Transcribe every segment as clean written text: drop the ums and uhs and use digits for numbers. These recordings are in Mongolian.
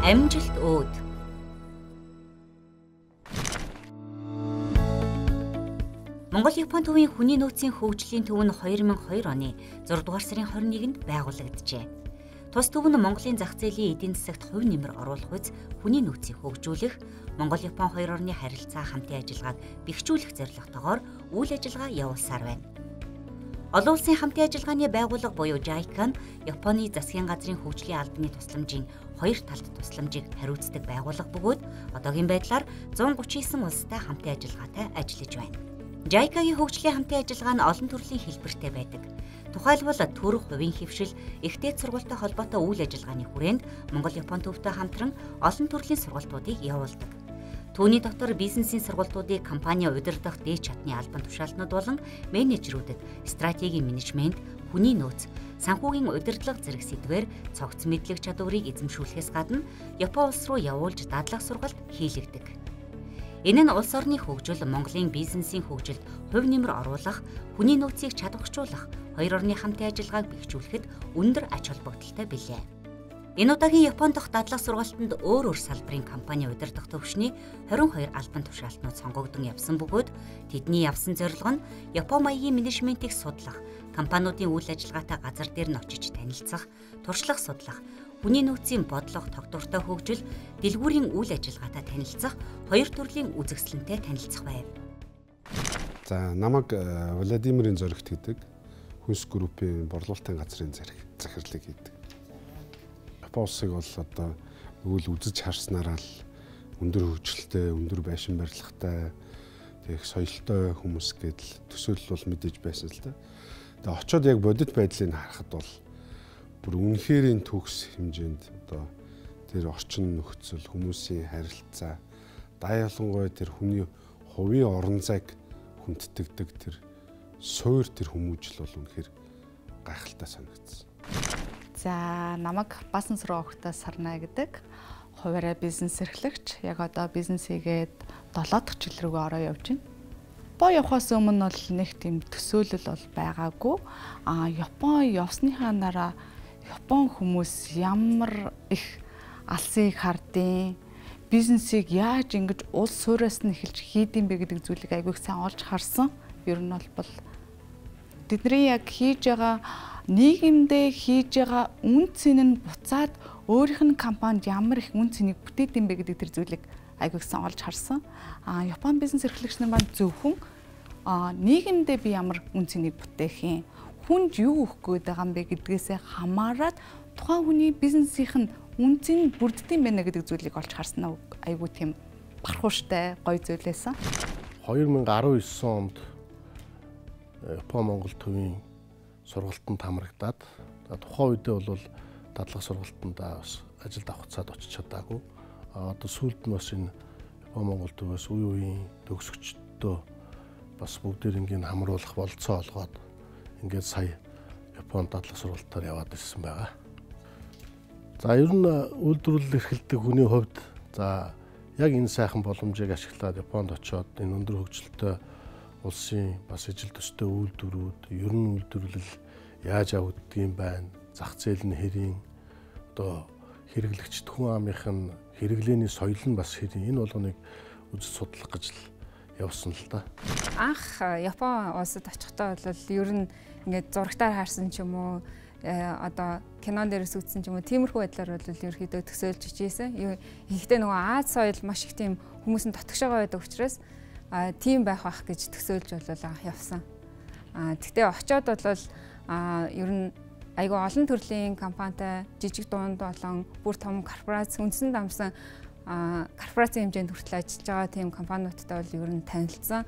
Амжилт өөд. Монгол-Япон төвийн хүний нөөцийн хөгжлийн төв нь 2002 оны 6 дугаар сарын 21-нд байгуулагджээ. Тус төв нь Монголын зах зээлийн эдийн засагт хувь нэмэр оруулах үз хүний нөөцийг хөгжүүлэх, Монгол-Япон хоёр орны харилцаа хамтын ажиллагааг бэхжүүлэх зорилготойгоор үйл ажиллагаа явуулсаар байна. Олон улсын хамтын ажиллагааны байгууллага буюу JICA нь Японы засгийн газрын хөгжлийн албаны тусламжийн хоёр талд тусламжийг хариуцдаг байгууллага бөгөөд одоогийн байдлаар 139 улстай хамтын ажиллагаатай ажиллаж байна. JICA-гийн хөгжлийн хамтын ажиллагаа нь олон төрлийн хэлбэртэй байдаг. Тухайлбал төрөх хувийн хэвшил, ихтэй сургуультай холбоотой үйл ажиллагааны хүрээнд Монгол-Япон төвтэй хамтран олон төрлийн сургалтуудыг явуулдаг. Түүний дотор бизнесийн сургалтуудыг компани удирдах дээд чатны албан тушаалтнууд болон менежерүүдэд стратегийн менежмент, хүний нөөц, санхүүгийн удирдлага зэрэг сэдвээр цогц мэдлэг чадварыг эзэмшүүлэхээс гадна Япон улс руу явуулж дадлах сургалт хийлэгдэг. Энэ нь улс орны хөгжил, Монголын бизнесийн хөгжилд хувь нэмэр оруулах, хүний нөөцийг чадварчуулах, хоёр орны хамтын ажиллагааг бэхжүүлэхэд өндөр ач холбогдолтой билээ. Энэ удаагийн Япон дахь дадлах сургалтанд өөр салбарын компани удирдах төвшний 22 албан тушаалтнууд сонгогдсон явсан бөгөөд тэдний явсан зорилго нь Япон маягийн менежментийг судлах, компаниудын үйл ажиллагаатай газар дээр нь очиж танилцах, туршлага судлах, хүний нөөцийн бодлого, тогтвортой хөгжил, дэлгүүрийн үйл ажиллагаатай танилцах, хоёр төрлийн үзэсгэлэнтэй танилцах байв. За намайг Владимирын зоригт гэдэг хүнс группийн борлуулалтын газрын захирлыг хийдэг. Япон улсыг бол одоо өгөл үзэж харснараа л өндөр хөгжилтэй, өндөр байшин барилгатай, тэгэх соёлтой хүмүүс гэдэл төсөөлөл бол мэдээж байсан л да. Тэгээ очоод яг бодит байдлыг харахад бол бүр үнэхэрийн төгс хэмжээнд одоо тэр орчин нөхцөл, хүмүүсийн харилцаа, ялангуяа тэр хүний хувийн орон зайг хүндэтгдэг тэр суур тэр хүмүүжил бол үнэхээр гайхалтай санагдсан. За намайг Баасан Сүрэн Огтой Сарна гэдэг хуваарай бизнес эрхлэгч. Яг одоо бизнес хийгээд 7 дахь жил рүү ороо явж байна. Япон явахаас өмнө бол нэг тийм төсөөлөл бол байгаагүй. Япон явсныхаа дараа Япон хүмүүс ямар их алсыг хардیں, бизнесийг яаж ингэж улс суураас нь эхэлж хийдэм бэ гэдэг зүйлийг айгүй сайн олж харсан. Ер нь бол тэдний яг хийж байгаа нийгэмдээ хийж байгаа үн цэн нь буцаад өөрийнх нь компанид ямар их үн цэнийг бүтээд юм бэ гэдэг тэр зүйлийг айгүй сайн олж харсан. Япон бизнес эрхлэгч нар маань зөвхөн нийгэмдээ би ямар үн цэнийг бүтээх юм, хүнд юу өгөх гээд байгаа юм бэ гэдгээсээ хамаарат тухайн хүний бизнесийнх нь үн цэн бүрддэм байна гэдэг зүйлийг олж харсан айгүй тийм бархууштай гоё зүйл байсан. 2019 онд Япон Монгол төвийн сургалтанд хамрагдаад тухайн үедээ бол дадлах сургалтанд бас ажилд авах цаад очиж чадаагүй. Одоо сүүлд нь бас энэ Япон Монгол төвөөс үе үеийн төгсөгчдөө бас бүгдээрингийн хамруулах болцоо олгоод ингээд сая Японд дадлах сургалтаар яваад ирсэн байгаа. За ер нь үйлдвэрлэл эрхэлдэг хүний хувьд за яг энэ сайхан боломжийг ашиглаад Японд очиод энэ өндөр хөгжилтэй улсын бас ижил төстэй үйлдвэрүүд, ер нь үйлдвэрлэл яаж явагддаг юм байна, зах зээл нь хэрийн, одоо хэрэглэгчд хүн амынх нь хэрэглээний соёл нь бас хэрийн, энэ болгоныг үзэж судлах гэж л явсан л да. Анх Япон улсад очихдоо бол ер нь ингээд зурагтаар харсан ч юм уу, одоо кинон дээрээс үзсэн ч юм уу, тиймэрхүү байдлаар бол ерөөхдөө төсөөлж ичээсэн. Ихтэй нөгөө Аз соёл маш их тийм хүмүүсийн дотгошоогоо байдаг учраас тийм байх гэж төсөөлж болоо явсан. Тэгтээ очиод бол ер нь айгүй олон төрлийн компанитай, жижиг дунд болон бүр том корпорац, үндсэн дамсан корпорацийн хэмжээнд хүртэл ажиллаж байгаа тийм компаниудтай бол ер нь танилцсан.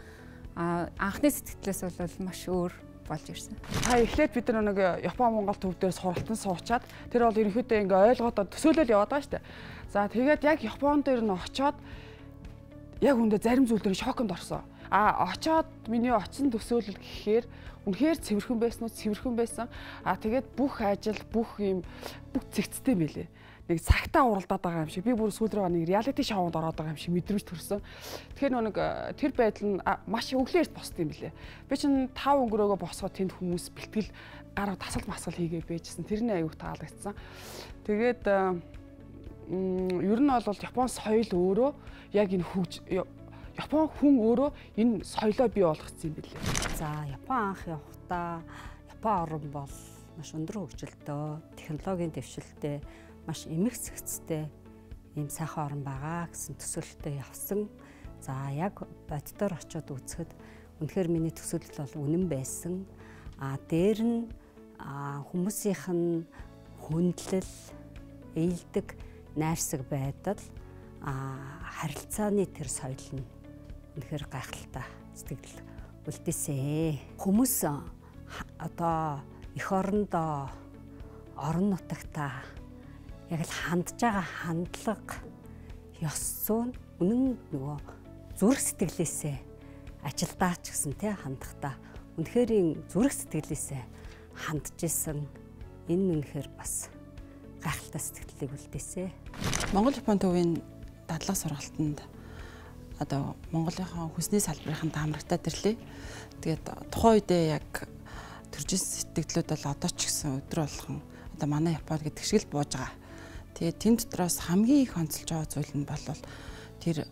Анхны сэтгэлээс бол маш өөр болж ирсэн. Эхлээд бид нэг Япон Монгол төв дээр сургалтанд суучаад тэр бол ерөнхийдөө ингээ ойлгоод төсөөлөл яваад байгаа шүү дээ. За тэгээд яг Япон дээр нь очиод яг үндэ зарим зүйл дээр шоконд орсон. Очоод миний очсон төсөөлөл гэхээр үнэхээр цэвэрхэн байсан уу? Цэвэрхэн байсан. Тэгээд бүх ажил, бүх цэгцтэй мэлээ. Нэг цагтаа уралдаад байгаа юм шиг. Би бүр сүүлрээ нэг реалити шоунд ороод байгаа юм шиг мэдрэмж төрсөн. Тэгэхээр нэг тэр байдал нь маш өглөөрт босд юм билээ. Би чинь 5 өнгөрөөгөө босгоод тэнд хүмүүс бэлтгэл гараа тасал масгал хийгээ байжсэн. Тэрний аюух таалагдсан. Тэгээд ер нь бол Японы соёл өөрөө яг энэ Япон хүн өөрөө энэ соёлоо бий болгоцсон юм билээ. За Япон анх явахдаа Япон орн бол маш өндөр хөгжилтэй, технологийн дэвшилтэй, маш эмх зэгцтэй ийм сайхан орн байгаа гэсэн төсөөлөлтөд явсан. За яг боддоор очиод үзэхэд үнэхээр миний төсөөлөл бол үнэн байсан. Дээр нь хүмүүсийнх нь хүндлэл, ээлдэг, найрсаг байдал, харилцааны тэр соёл нь үнэхээр гайхалтай сэтгэл үлдээсэн. Хүмүүс одоо эх орондоо орон нутагтаа яг л хандж байгаа хандлага, ёс зүйн үнэн нөгөө зүрх сэтгэлээсээ ажилдаа ч гэсэн тий хандахдаа үнэхээр зүрх сэтгэлээсээ хандж исэн энэ үнэхээр бас гайхалтай сэтгэлийг үлдээсэн. Монгол Япон төвийн дадлага сургалтанд одоо Монголынхаа хүнсний салбарын таамрагтаад ирлээ. Тэгээд тухайн үедээ яг төржин сэтгэлүүд бол одоо ч гэсэн өдрө болгон одоо манай Япон гэдэг шиг л бууж байгаа. Тэгээд тэн дотроос хамгийн их онцолж байгаа зүйл нь бол тэр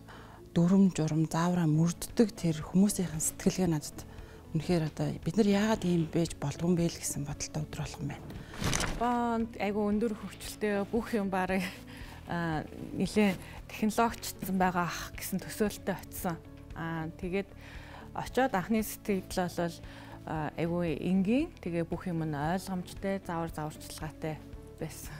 дүрм журам заавраа мөрддөг тэр хүмүүсийн сэтгэлгээ надад үнэхээр одоо бид нар яагаад ийм байж болдгоо юм бэ л гэсэн бодолтой өдрө болгон байна. Японд айгүй өндөр хөгжилтэй бүх юм барыг нэлээд технологичсан байгаа гэсэн төсөөлтөд очисон. Тэгээд очиод анхны сэтгэл бол айгүй энгийн, тэгээ бүх юм нь ойлгомжтой, заварчилгаатай байсан.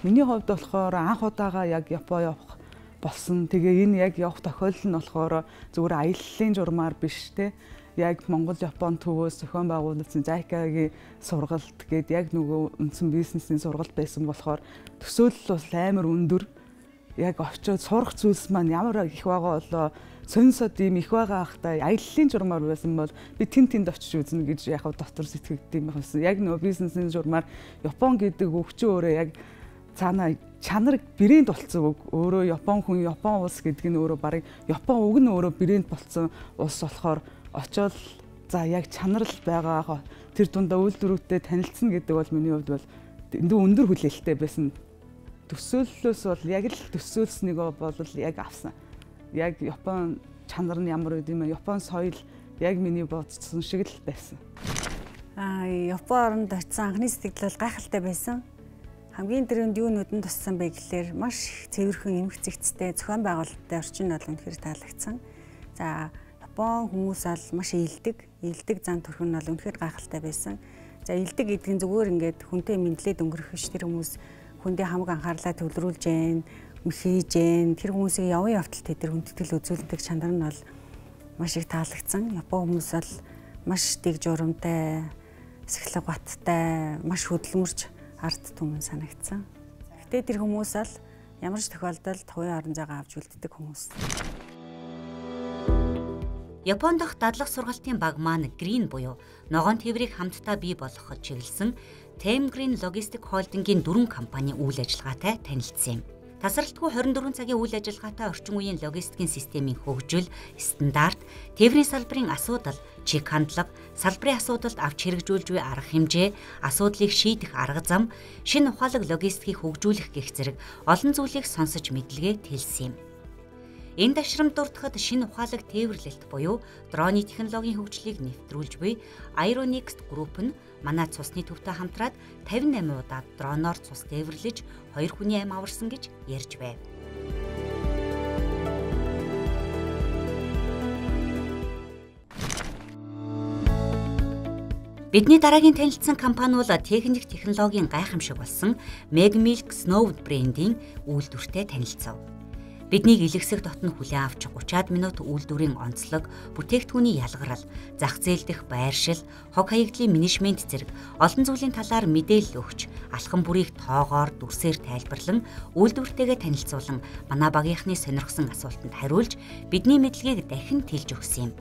Миний хувьд болохоор анх удаага яг Япон явах болсон. Тэгээ энэ яг явах тохиолдол нь болохоор зүгээр аяллалын журмаар биш те. Яг Монгол Япон төвөөс зохион байгуулсан JICA-гийн сургалт гээд яг нөгөө үндсэн бизнесийн сургалт байсан болохоор төсөөлөл бол амар өндөр. Яг очиод сурах зүйлс маань ямар их байгаа болоо сонирсод ийм их байгаа ахтай аяллалын журмаар байсан бол би тэнд очиж үзнэ гэж яг дотор сэтгэгдэм байсан. Яг нөгөө бизнесийн журмаар Япон гэдэг өвчин өөрөө яг цаана чанарыг брэнд болцсон үг. Өөрөө Япон хүн, Япон улс гэдэг нь өөрөө барыг Япон үг нь өөрөө брэнд болцсон улс болохоор очоод за яг чанарл байгаа тэр дундаа үйлдвэрүүдэд танилцсан гэдэг бол миний хувьд бол өндөр хүлээлттэй байсан. Төсөөллөөс бол яг л төсөөлснэг бол яг авсан. Яг Япон чанар нь ямар гэдэм юм Япон соёл яг миний бодсон шиг л байсан. Япон оронд очисан анхны сэтгэл бол гайхалтай байсан. Хамгийн дөрөнд юу нүдэн туссан бэ гэхлээр маш цэвэрхэн эмх зэгцтэй зохион байгуулалттай орчин бол үнэхээр таалагдсан. За Япон хүмүүс бол маш ээлдэг зам төрх нь бол үнэхээр гайхалтай байсан. За ээлдэг гэдэг нь зүгээр ингээд хүнтэй мэдлээд өнгөрөх биш. Тэр хүмүүс хүндээ хамаг анхаарлаа төвлөрүүлж जैन, хийж जैन. Тэр хүмүүсийн явын явдалтай тэр хүндэтгэл үзүүлдэг чанар нь бол маш их таалагдсан. Япон хүмүүс бол маш дэг журамтай, сахилга баттай, маш хөдөлмөрч ард түмэн санагдсан. Гэтэ тэр хүмүүс бол ямар ч тохиолдолд хувийн орон зайгаа авч үлддэг хүмүүс. Япон дахь дадлага сургалтын баг маань Green буюу ногоон тээврийг хамтдаа бий болгоход чиглэсэн Tem Green Logistic Holding-ийн 4 компани үйл ажиллагаатай танилцсан юм. Тасралтгүй 24 цагийн үйл ажиллагаатай орчин үеийн логистикийн системийн хөгжил, стандарт, тээврийн салбарын асуудал, чиг хандлага, салбарын асуудалд авч хэрэгжүүлж буй арга хэмжээ, асуудлыг шийдэх арга зам, шинэ ухаалаг логистикийг хөгжүүлэх гэх зэрэг олон зүйлийг сонсож мэдлэгээ тэлсэн юм. Энэ ташрамд дурдахад шинэ ухаалаг тээвэрлэлт буюу дроны технологийн хөгжлийг нэвтрүүлж буй Aeronext Group нь манай цусны төвтэй хамтраад 58 удаа дроноор цус тээвэрлэж 2 хүний амь аварсан гэж ярьж байв. Бидний дараагийн танилцсан компани бол техник технологийн гайхамшиг болсон Megmilk Snow брендийн үйлдвэртэй танилцав. Биднийг илгэсэх дотн хүлээн авч 30-аад минут үйлдвэрийн онцлог, бүтээгдэхүүний ялгарал, зах зээл дэх байршил, хог хаягдлын менежмент зэрэг олон зүйлийн талаар мэдээлэл өгч, алхам бүрийг тоогоор дүрсээр тайлбарлан, үйлдвэртэйгээ танилцуулан манай багийнхны сонирхсан асуултанд хариулж, бидний мэдлэгийг дахин тэлж өгсөн юм.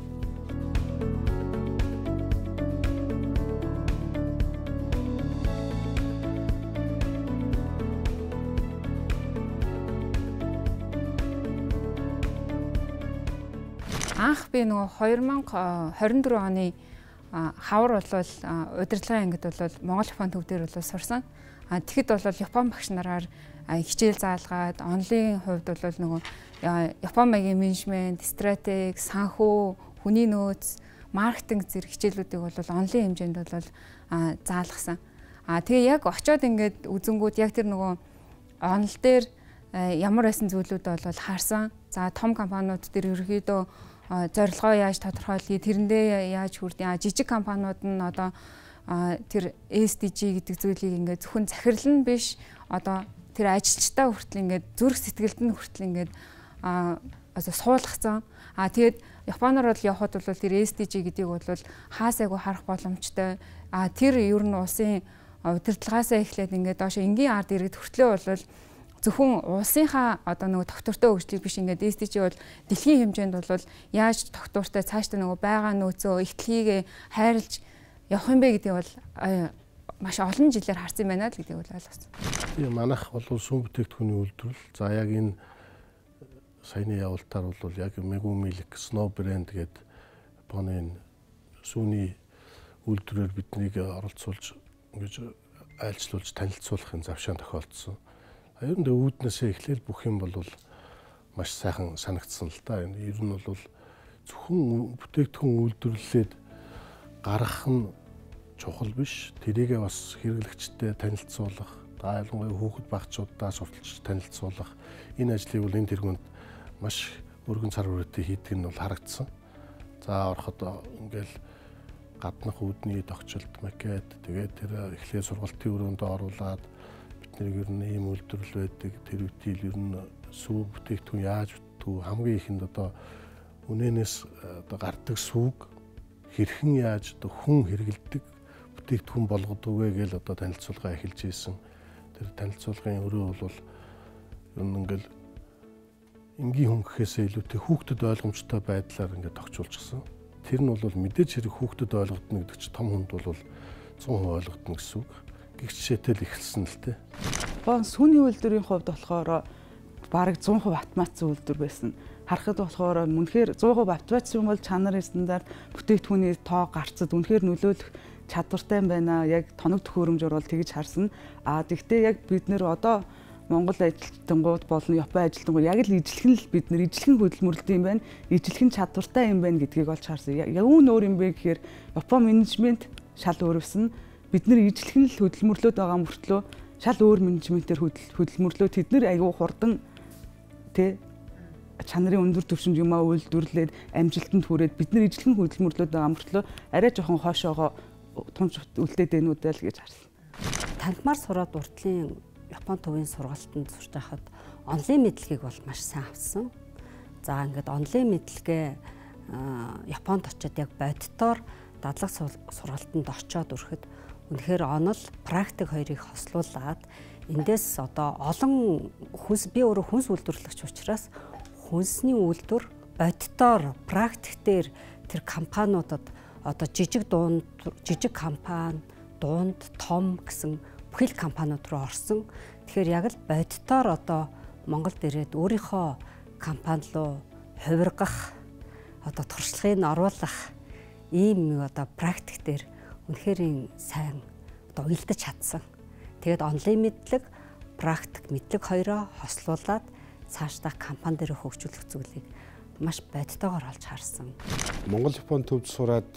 Анх би нөгөө 2024 оны хавар болвол удирдлагын ангид бол Монгол Япон төв дээр бол сурсан. Тэгэхэд бол Япон багш нараар хичээл заалгаад онлайн хувьд бол нөгөө Япон маягийн менежмент, стратеги, санхүү, хүний нөөц, маркетинг зэрэг хичээлүүдийг бол онлайн хэмжээнд бол заалгасан. Тэгээ яг очиод ингээд үзэнгүүд яг тэр нөгөө онл дээр ямар байсан зүйлүүд бол харсан. За том компаниуд дээр ерөөхдөө зорилгоо яаж тодорхойлъё, тэрэндээ яаж хүрдэ. Жижиг компаниуд нь одоо тэр SDG гэдэг зүйлийг ингээд зөвхөн захирал нь биш, одоо тэр ажилчтай хүртэл ингээд зүрх сэтгэлд нь хүртэл ингээд суулгацсан. Тэгээд Японоор бол явхад бол тэр SDG гэдгийг бол хаасайгу харах боломжтой. Тэр ер нь улсын удирдлагаасаа эхлээд ингээд доошо энгийн ард иргэд хүртлээ бол зөвхөн улсынхаа одоо нөгөө доктортой хөгжлийг биш ингээд SDG бол дэлхийн хэмжээнд бол яаж доктортой цаашдаа нөгөө байгаа нөөцөө ихтлгийг хайрлж явах юм бэ гэдгийг бол маш олон жилээр харсан байна л гэдгийг бол ойлгосон. Тийм манайх бол сүм бүтээгдэхүүний үйлдвэрлэл. За яг энэ саяны явалтаар бол яг Megumi Milk Snow брэнд гэдэг Японы сүүний үйлдвэрээр биднийг оролцуулж ингэж айлчлуулж танилцуулахын завшаан тохиолдсон. Ер нь үүднээсээ эхлээл бүх юм бол маш сайхан санагдсан л да. Ер нь бол зөвхөн бүтээгдэхүүн үйлдвэрлэлээд гаргах нь чухал биш. Тэрийгээ бас хэрэглэгчтэй танилцуулах, ялангуяа хүүхэд багчуудаа сурталчилж танилцуулах энэ ажлыг бол энэ тэргуунд маш өргөн цар хүрээтэй хийдэг нь бол харагдсан. За ороход ингээл гаднах үүдний тогтчлт макет тэгээд тэр эхлээ сургалтын өрөөнд оруулаад биднийг ер нь ийм үйлдвэрлэл байдаг. Тэр үеийн ер нь сүүг бүтээгдэхүүн яаж бүтгүү хамгийн ихэнд одоо үнэнээс одоо гардаг сүүг хэрхэн яаж одоо хүн хэрэгэлдэг бүтээгдэхүүн болгодог вэ гэж одоо танилцуулга эхэлж ийсэн. Тэр танилцуулгын өрөө бол ер нь ингээл энгийн хүн гэхээсээ илүүтэй хүүхдэд ойлгомжтой байдлаар ингээд тогтчулчихсан. Тэр нь бол мэдээж хэрэг хүүхдэд ойлгогдно гэдэг чинь том хүнд бол 100% ойлгогдно гэсэн үг. Гэгч жишээтэй л эхэлсэн л дээ. Япон сүүний үйлдвэрийн хувьд болохоор бараг 100% автоматсан үйлдвэр байсан. Харахад болохоор үнэхээр 100% автоматсан бол чанарын стандарт бүтээгдэхүүний тоо гарцад үнэхээр нөлөөлөх чадвартай байна. Яг тоног төхөөрөмжөөр бол тэгж харсан. Тэгвэл яг бид нэр одоо Монгол ажилтнууд болон Япон ажилтнууд яг л ижилхэн л бид нэр ижилхэн хөдөлмөрлөлт юм байна. Ижилхэн чадвартай юм байна гэдгийг олж харсан. Яг үүн өөр юм бэ гэхээр Япон менежмент шал өөрөвсөн. Бид нэр ижилхэн л хөдөлмөрлөд байгаа мөртлөө шал өөр менежментээр хөдөлмөрлөө тэд нэр аягүй хурдан чанарын өндөр түвшинд юмаа үйлдвэрлээд амжилтанд хүрээд бид нэр ижилхэн хөдөлмөрлөд байгаа мөртлөө арай жоохон хоошоогоо тунж үлдээд бэнүүдэл гэж харсан. Танхимаар сураад уртлын Япон төвийн сургалтанд сурч байхад онлайн мэдлэгийг бол маш сайн авсан. За ингээд онлайн мэдлэгээ Японд очиод яг бодитоор дадлаг сургалтанд очиод өрэхэд үнэхээр онол практик хоёрыг хослуулад эндээс одоо олон хүнс би өөрөө хүнс үйлдвэрлэгч учраас хүнсний үйлдвэр бодитоор практик дээр тэр компаниудад одоо жижиг компани, дунд, том гэсэн бүхэл компаниуд руу орсон. Тэгэхээр яг л бодитоор одоо Монголд ирээд өөрийнхөө компани руу хувиргах, одоо туршлагыг нь оруулах ийм одоо практик дээр үнэхээр сайн одоо уялдаж чадсан. Тэгээд онлайн мэдлэг, практик мэдлэг хоёроо хослуулад цаашдаа компани дээр хөгжүүлэх зүйлийг маш бодитоогоор олж харсан. Монгол Япон төвд сураад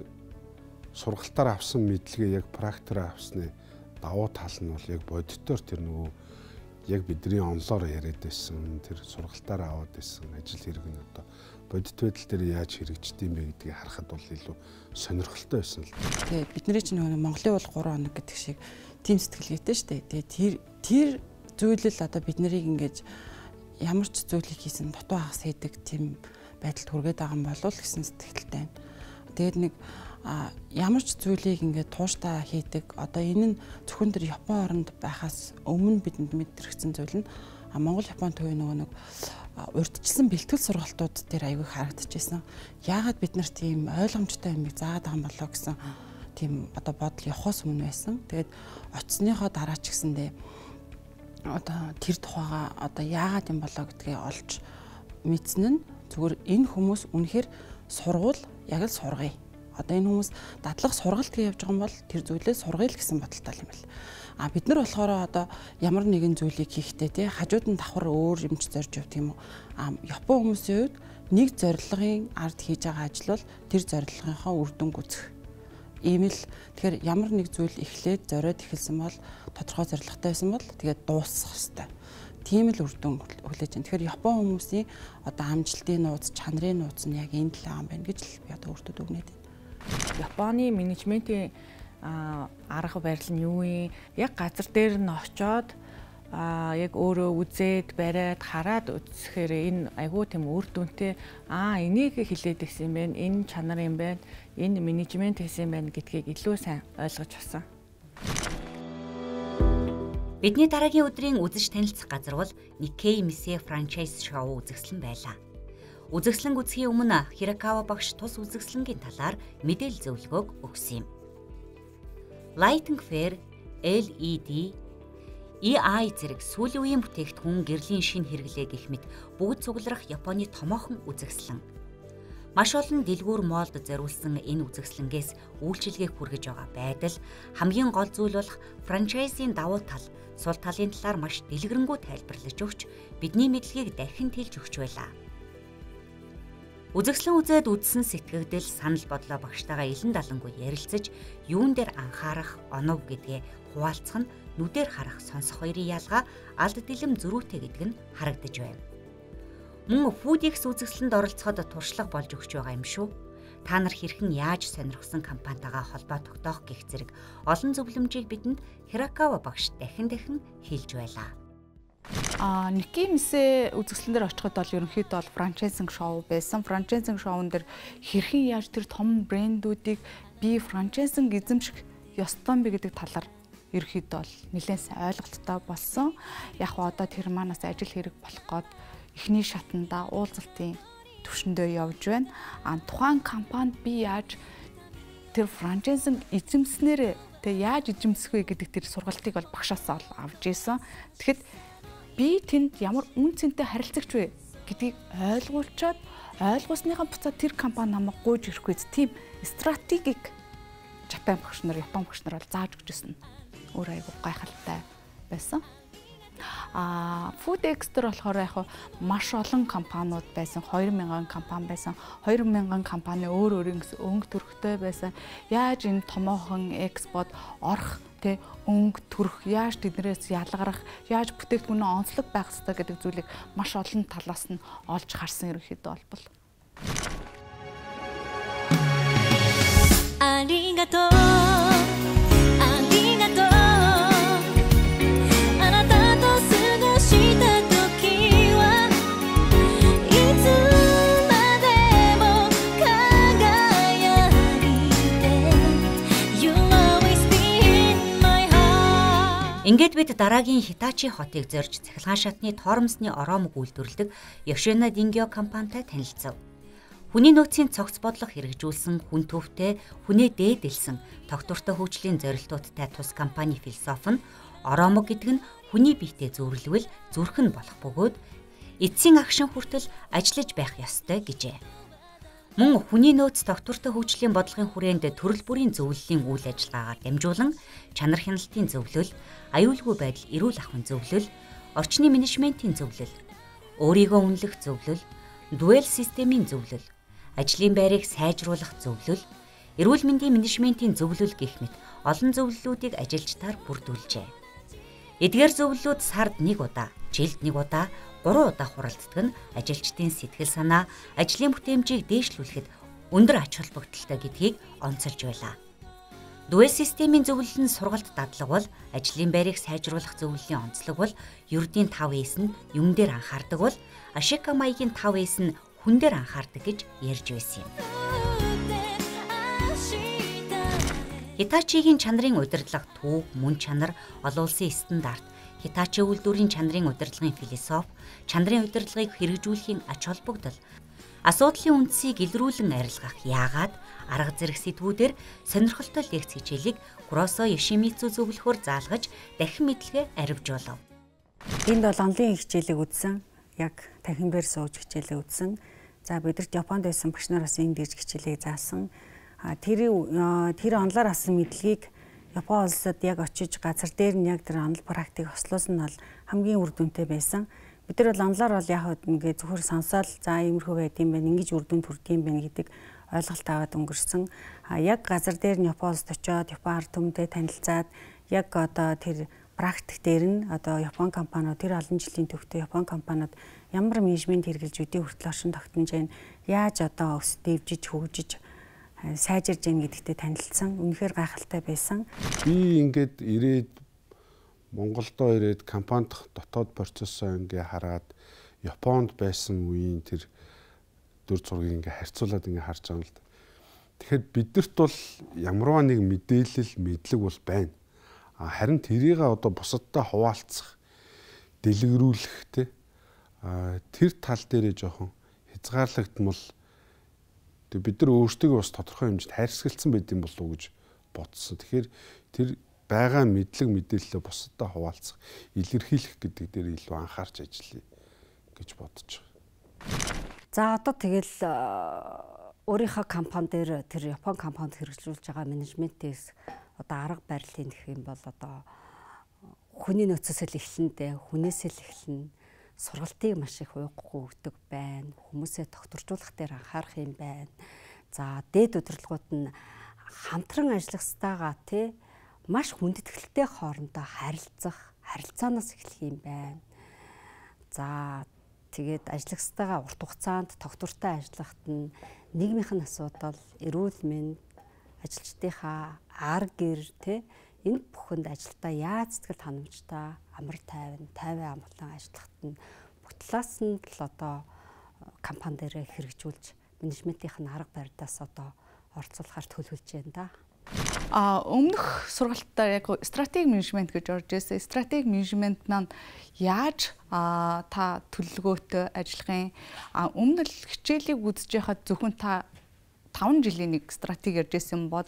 сургалтаар авсан мэдлэгээ яг практикаар авсны давуу тал нь бол яг бодитоор тэр нөгөө яг бидний онлоор яриад байсан, тэр сургалтаар аваад байсан ажил хэрэг нь одоо бодит байдал дээр яаж хэрэгждэг юм бэ гэдгийг харахад бол илүү сонирхолтой байсан л. Тэгээ бидний чинь Монголын бол 3 хоног гэдэг шиг тийм сэтгэлгээтэй шүү дээ. Тэгээ тэр зүйлэл одоо бид нарыг ингэж ямар ч зүйлийг хийсэн дутуу хагас хийдэг тийм байдалд хүргээд байгаа юм болов гэсэн сэтгэлтэй байна. Тэгээд нэг ямар ч зүйлийг ингээд тууштай хийдэг. Одоо энэ нь зөвхөн тэр Япон оронд байхаас өмнө бидэнд мэдэрсэн зүйл нь Монгол Япон төвийн нэг урьдчилсан бэлтгэл сургалтууд дээр аягүй харагдчихсан. Яагаад бид нар тийм ойлгомжтой юмыг заагаад байгаа юм болоо гэсэн тийм одоо бодол явахаас өмнө байсан. Тэгээд очсныхоо дараа ч гэсэндээ одоо тэр тухайга одоо яагаад юм болоо гэдгээ олж мэдсэн нь зүгээр энэ хүмүүс үнэхээр сургуул яг л сургая. Одоо энэ хүмүүс дадлага сургалт хийж явж байгаа юм бол тэр зүйлээ сургая л гэсэн бодолтой юм байна. Бид нар болохоор одоо ямар нэгэн зүйлийг хийхдээ тий хажууд нь давхар өөр юмч зорж явдаг юм уу? Япон хүмүүсийн хувьд нэг зорилгын ард хийж байгаа ажил бол тэр зорилгынхаа үр дүнг үзэх. Ийм л тэгэхээр ямар нэг зүйл эхлээд зориод эхэлсэн бол тодорхой зорилготой байсан бол тэгээд дуусах хэрэгтэй. Тийм л үр дүн хүлээж байна. Тэгэхээр Япон хүмүүсийн одоо амжилтын нууц, чанарын нууц нь яг энэ талаа юм байна гэж л би одоо өөртөө дүгнээд байна. Японы менежментийн арга барил нь юу юм? Яг газар дээр нь очоод яг өөрөө үзээд бариад хараад үзэхээр энэ айгүй тийм үр дүнтэй энийг хилээд гисэн юм байна. Энэ чанар юм байна. Энэ менежмент хийсэн байна гэдгийг илүү сайн ойлгож авсан. Бидний дараагийн өдрийн үзэж танилцах газар бол Nikkei Mise франчайз шоу үзэсгэлэн байлаа. Үзэсгэлэн үзэхийн өмнө Хиракава багш тус үзэсгэлэнгийн талаар мэдээлэл зөвлөгөөг өгсөн юм. Lighting Fair, LED, AI зэрэг сүүлийн үеийн бүтээгдэхүүн гэрлийн шинэ хэрэглээ гэх мэт бүгд цугларах Японы томоохон үзэсгэлэн. Маш олон дэлгүүр молд зориулсан энэ үзэсгэлэнгээс үйлчилгээг хүргэж байгаа байдал хамгийн гол зүйл болох франчайзын давуу тал, сул талын талаар маш дэлгэрэнгүй тайлбарлаж өгч бидний мэдлэгийг дахин тэлж өгч байлаа. Үзэсгэлэн үзээд үдсэн сэтгэгдэл санал бодлоо багштайгаа илэн далангүй ярилцаж юун дээр анхаарах, онов гэдгээ хуваалцах нь нүдээр харах, сонсох хоёрын ялгаа алд дэлэм зөрүүтэй гэдэг нь харагдаж байна. Мөн Foodix үзэсгэлэнд оролцоход туршлага болж өгч байгаа юм шүү. Та нар хэрхэн яаж сонирхсан компанитайгаа холбоо тогтоох гэх зэрэг олон зөвлөмжийг бидэнд Хиракава багш дахин хэлж байлаа. Nikkei Mise үзэсгэлэн дээр очиход бол ерөнхийдөө бол франчайзинг шоу байсан. Франчайзинг шоун дээр хэрхэн яаж тэр том брэндүүдийг би франчайзинг эзэмших ёстой бэ гэдэг талаар ерөнхийдөө бол нэлээд сайн ойлголттой болсон. Яг одоо тэр манаас ажил хэрэг болох гээд эхний шатанда уулзалтын түвшиндөө явж байна. Тухайн компанид би яаж тэр франчайзинг эзэмснээр яаж эзэмсэх вэ гэдэг тэр сургалтыг бол багшаас авч ийсэн. Тэгэхэд би тэнд ямар үн цэнтэй харилцагч вэ гэдгийг ойлгуулчаад ойлгуулсныхаа буцаад тэр компани намайг гуйж ирэхгүй тийм стратегик Япон багш нар бол зааж өгчсэн. Өөр айгуу гайхалтай байсан. Foodix дээр болохоор яг маш олон компаниуд байсан. 2000 компани байсан. 2000 компани өөр өнгө төрхтэй байсан. Яаж энэ томоохон экспорт орох өнгө төрх, яаж тэднээс ялгарах, яаж бүтээгдэхүүнээ онцлог байх ёстой гэдэг зүйлийг маш олон талаас нь олж харсан ерөнхийдөө бол. Ингээд бид дараагийн Хитачи хотыг зорж цахилгаан шатны тоормсны ороомог үйлдвэрлэдэг Yoshino Dingyo компанитай танилцав. Хүний нөөцийн цогц бодлого хэрэгжүүлсэн хүн төвтэй, хүнээ дээдэлсэн тогтвортой хөгжлийн зорилтуудтай тус компани философи нь ороомог гэдэг нь хүний биетэй зөөрлөвөл зүрх нь болох бөгөөд эцсийн агшин хүртэл ажиллаж байх ёстой гэжээ. Мөн хүний нөөц тогтвортой хөгжлийн бодлогын хүрээнд төрөл бүрийн зөвлөлийн үйл ажиллагаагаар дамжуулан чанар хяналтын зөвлөл, аюулгүй байдал эрүүл ахуйн зөвлөл, орчны менежментийн зөвлөл, өөрийгөө үнэлэх зөвлөл, дуэл системийн зөвлөл, ажлын байрыг сайжруулах зөвлөл, эрүүл мэндийн менежментийн зөвлөл гэх мэт олон зөвлөлүүдийг ажилчдаар бүрдүүлжээ. Эдгээр зөвлөлүүд сард 1 удаа, жилд 1 удаа, 3 удаа хуралддаг нь ажилчдын сэтгэл санаа, ажлын бүтээмжийг дээшлүүлэхэд өндөр ач холбогдолтой гэдгийг онцолж байлаа. Дуэл системийн зөвлөл нь сургалт дадлаг бол ажлын байрыг сайжруулах зөвлөлийн онцлог бол ердийн 5S нь юм дээр анхаардаг бол Ашика маягийн 5S нь хүн дээр анхаардаг гэж ярьж байсан юм. Hitachiгийн чанарын удирдлага төв, мөн чанар, олон улсын стандарт, Hitachi үйлдвэрийн чанарын удирдлагын философи, чанарын удирдлагыг хэрэгжүүлэхийн ач холбогдол, асуудлын үндсийг илрүүлэн арилгах яагаад, арга зэрэг сэдвүүдээр сонирхолтой лекц хичээлийг Куросо Йошимицу зөвлөхөөр заалгаж дахин мэдлэгээ арвижуулав. Энд 7 онлын хичээлийг үзсэн, яг танхимбэр сууж хичээлээ үзсэн. За бидэрт Японд байсан багш нараас энд ирж хичээлээ заасан. Тэр онлоор авсан мэдлэгийг Япон улсад яг очиж газар дээр нь яг тэр онл практик хослуулсан нь бол хамгийн үр дүнтэй байсан. Бид нар бол онлоор бол яг ингээд зөвхөр сонсоод за иймэрхүү байд юм байна, ингэж үр дүнд хүрдэг юм байна гэдэг ойлголт аваад өнгөрсөн. Яг газар дээр нь Япон улсад очиод Япон ард түмэндээ танилцаад яг одоо тэр практик дээр нь одоо Япон компаниуд тэр олон жилийн төвтэй Япон компаниуд ямар менежмент хэрэгжилж үдийн хүртэл оршин тогтнож яаж одоо өс дэвжиж хөгжиж сайжирж яах гэдэгтээ танилцсан. Үнэхээр гайхалтай байсан. Би ингээд ирээд Монголдо ирээд компанид дотоод процессоо ингээ хараад Японд байсан үеийн тэр дүр зургийг ингээ харьцуулаад ингээ харж байгаа юм л да. Тэгэхээр бидэрт бол ямарваа нэг мэдээлэл, мэдлэг бол байна. Харин тэрийг одоо бусадтай хуваалцах, дэлгэрүүлэх тэр тал дээрээ жоохон хязгаарлагдмал бид нар өөрсдөө бас тодорхой хэмжээнд хайрцагцсан байд юм болов уу гэж бодсон. Тэгэхээр тэр байгаа мэдлэг мэдээлэлээ бусадтай хуваалцах, илэрхийлэх гэдэг дээр илүү анхаарч ажиллая гэж бодож байгаа. За одоо тэгэл өөрийнхөө компани дээр тэр Япон компанид хэрэгжүүлж байгаа менежментээс одоо арга барилын гэх юм бол одоо хүний нөөцөөс л эхлэндээ хүнээс л эхлэн сургалтыг маш их ууггүй өгдөг байна. Хүмүүсээ тогтворжуулах дээр анхаарах юм байна. За дээд удирдлагууд нь хамтран ажиллах стагаа тий маш хүндэтгэлтэй хоорондоо харилцаанаас эхлэх юм байна. За тэгээд ажиллах стагаа урт хугацаанд тогтвортой ажиллахад нь нийгмийнх нь асуудал, эрүүл мэнд, ажилчдынхаа ар гэр тий энэ бүхэнд ажилтаа яаж сэтгэл ханамжтай амар тайван амгалан ажиллахад нь бүтлаас нь л одоо компани дээр хэрэгжүүлж менежментийн арга барилаас одоо оролцуулахар төлөвлөж байна да. Өмнөх сургалтаар яг стратеги менежмент гэж орж ирсэн. Стратеги менежмент нь яаж та төлөвлөгөөтэй ажиллахын өмнө л хичээлийг үзэж байхад зөвхөн та 5 жилийн нэг стратеги ярьж байсан бол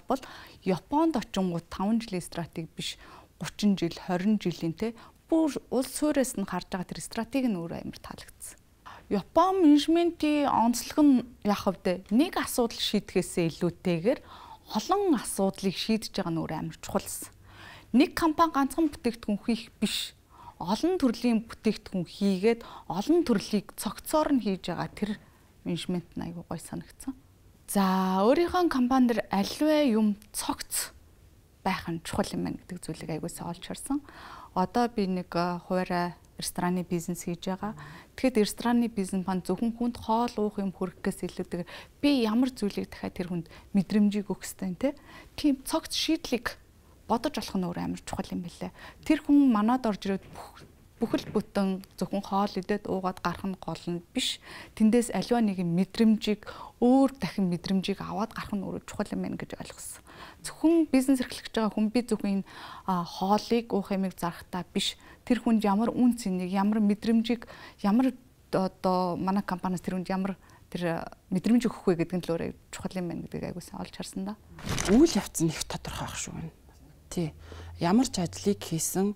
Японд очингууд 5 жилийн стратеги биш 30 жил 20 жилийн те бүр улс суурьас нь харж байгаа тэр стратеги нь өөр амар таалагдсан. Япон менежментийн онцлог нь яг хэвдэ нэг асуудал шийдэхээсээ илүүтэйгээр олон асуудлыг шийдэж байгаа нь өөр амар чухалсан. Нэг компани ганцхан бүтээгдэхүүн хийх биш. Олон төрлийн бүтээгдэхүүн хийгээд олон төрлийг цогцоор нь хийж байгаа тэр менежмент нь айгүй гой санагдсан. За өөрийнхөө компани дээр аливаа юм цогц байх нь чухал юм байна гэдэг зүйлийг айгуусаа олж харсан. Одоо би нэг хуваарай рестораны бизнес хийж байгаа. Тэгэхэд рестораны бизнес маань зөвхөн хүнд хоол уух юм хүргэхээс илүүтэйгээр би ямар зүйлийг дахиад тэр хүнд мэдрэмжийг өгөх ёстой тийм цогц шийдлийг бодож олох нь өөр амар чухал юм билээ. Тэр хүн манад орж ирээд бүхэл бүтэн зөвхөн хоол идээд уугаад гарах нь гол нь биш. Тэндээс аливаа нэгэн мэдрэмжийг өөр дахин мэдрэмжийг аваад гарах нь өөрөө чухал юм байна гэж ойлгосон. Зөвхөн бизнес эрхлэж байгаа хүн би зөвхөн энэ хоолыг уух юмыг зарахтаа биш. Тэр хүнд ямар үн цэнийг, ямар мэдрэмжийг, ямар одоо манай компаниас тэр хүнд ямар тэр мэдрэмж өгөх вэ гэдэг нь л өөрөө чухал юм байна гэдгийг айгуусан олж харсан да. Үйл явц нь их тодорхой ах шүү гэнэ. Тий. Ямар ч ажлыг хийсэн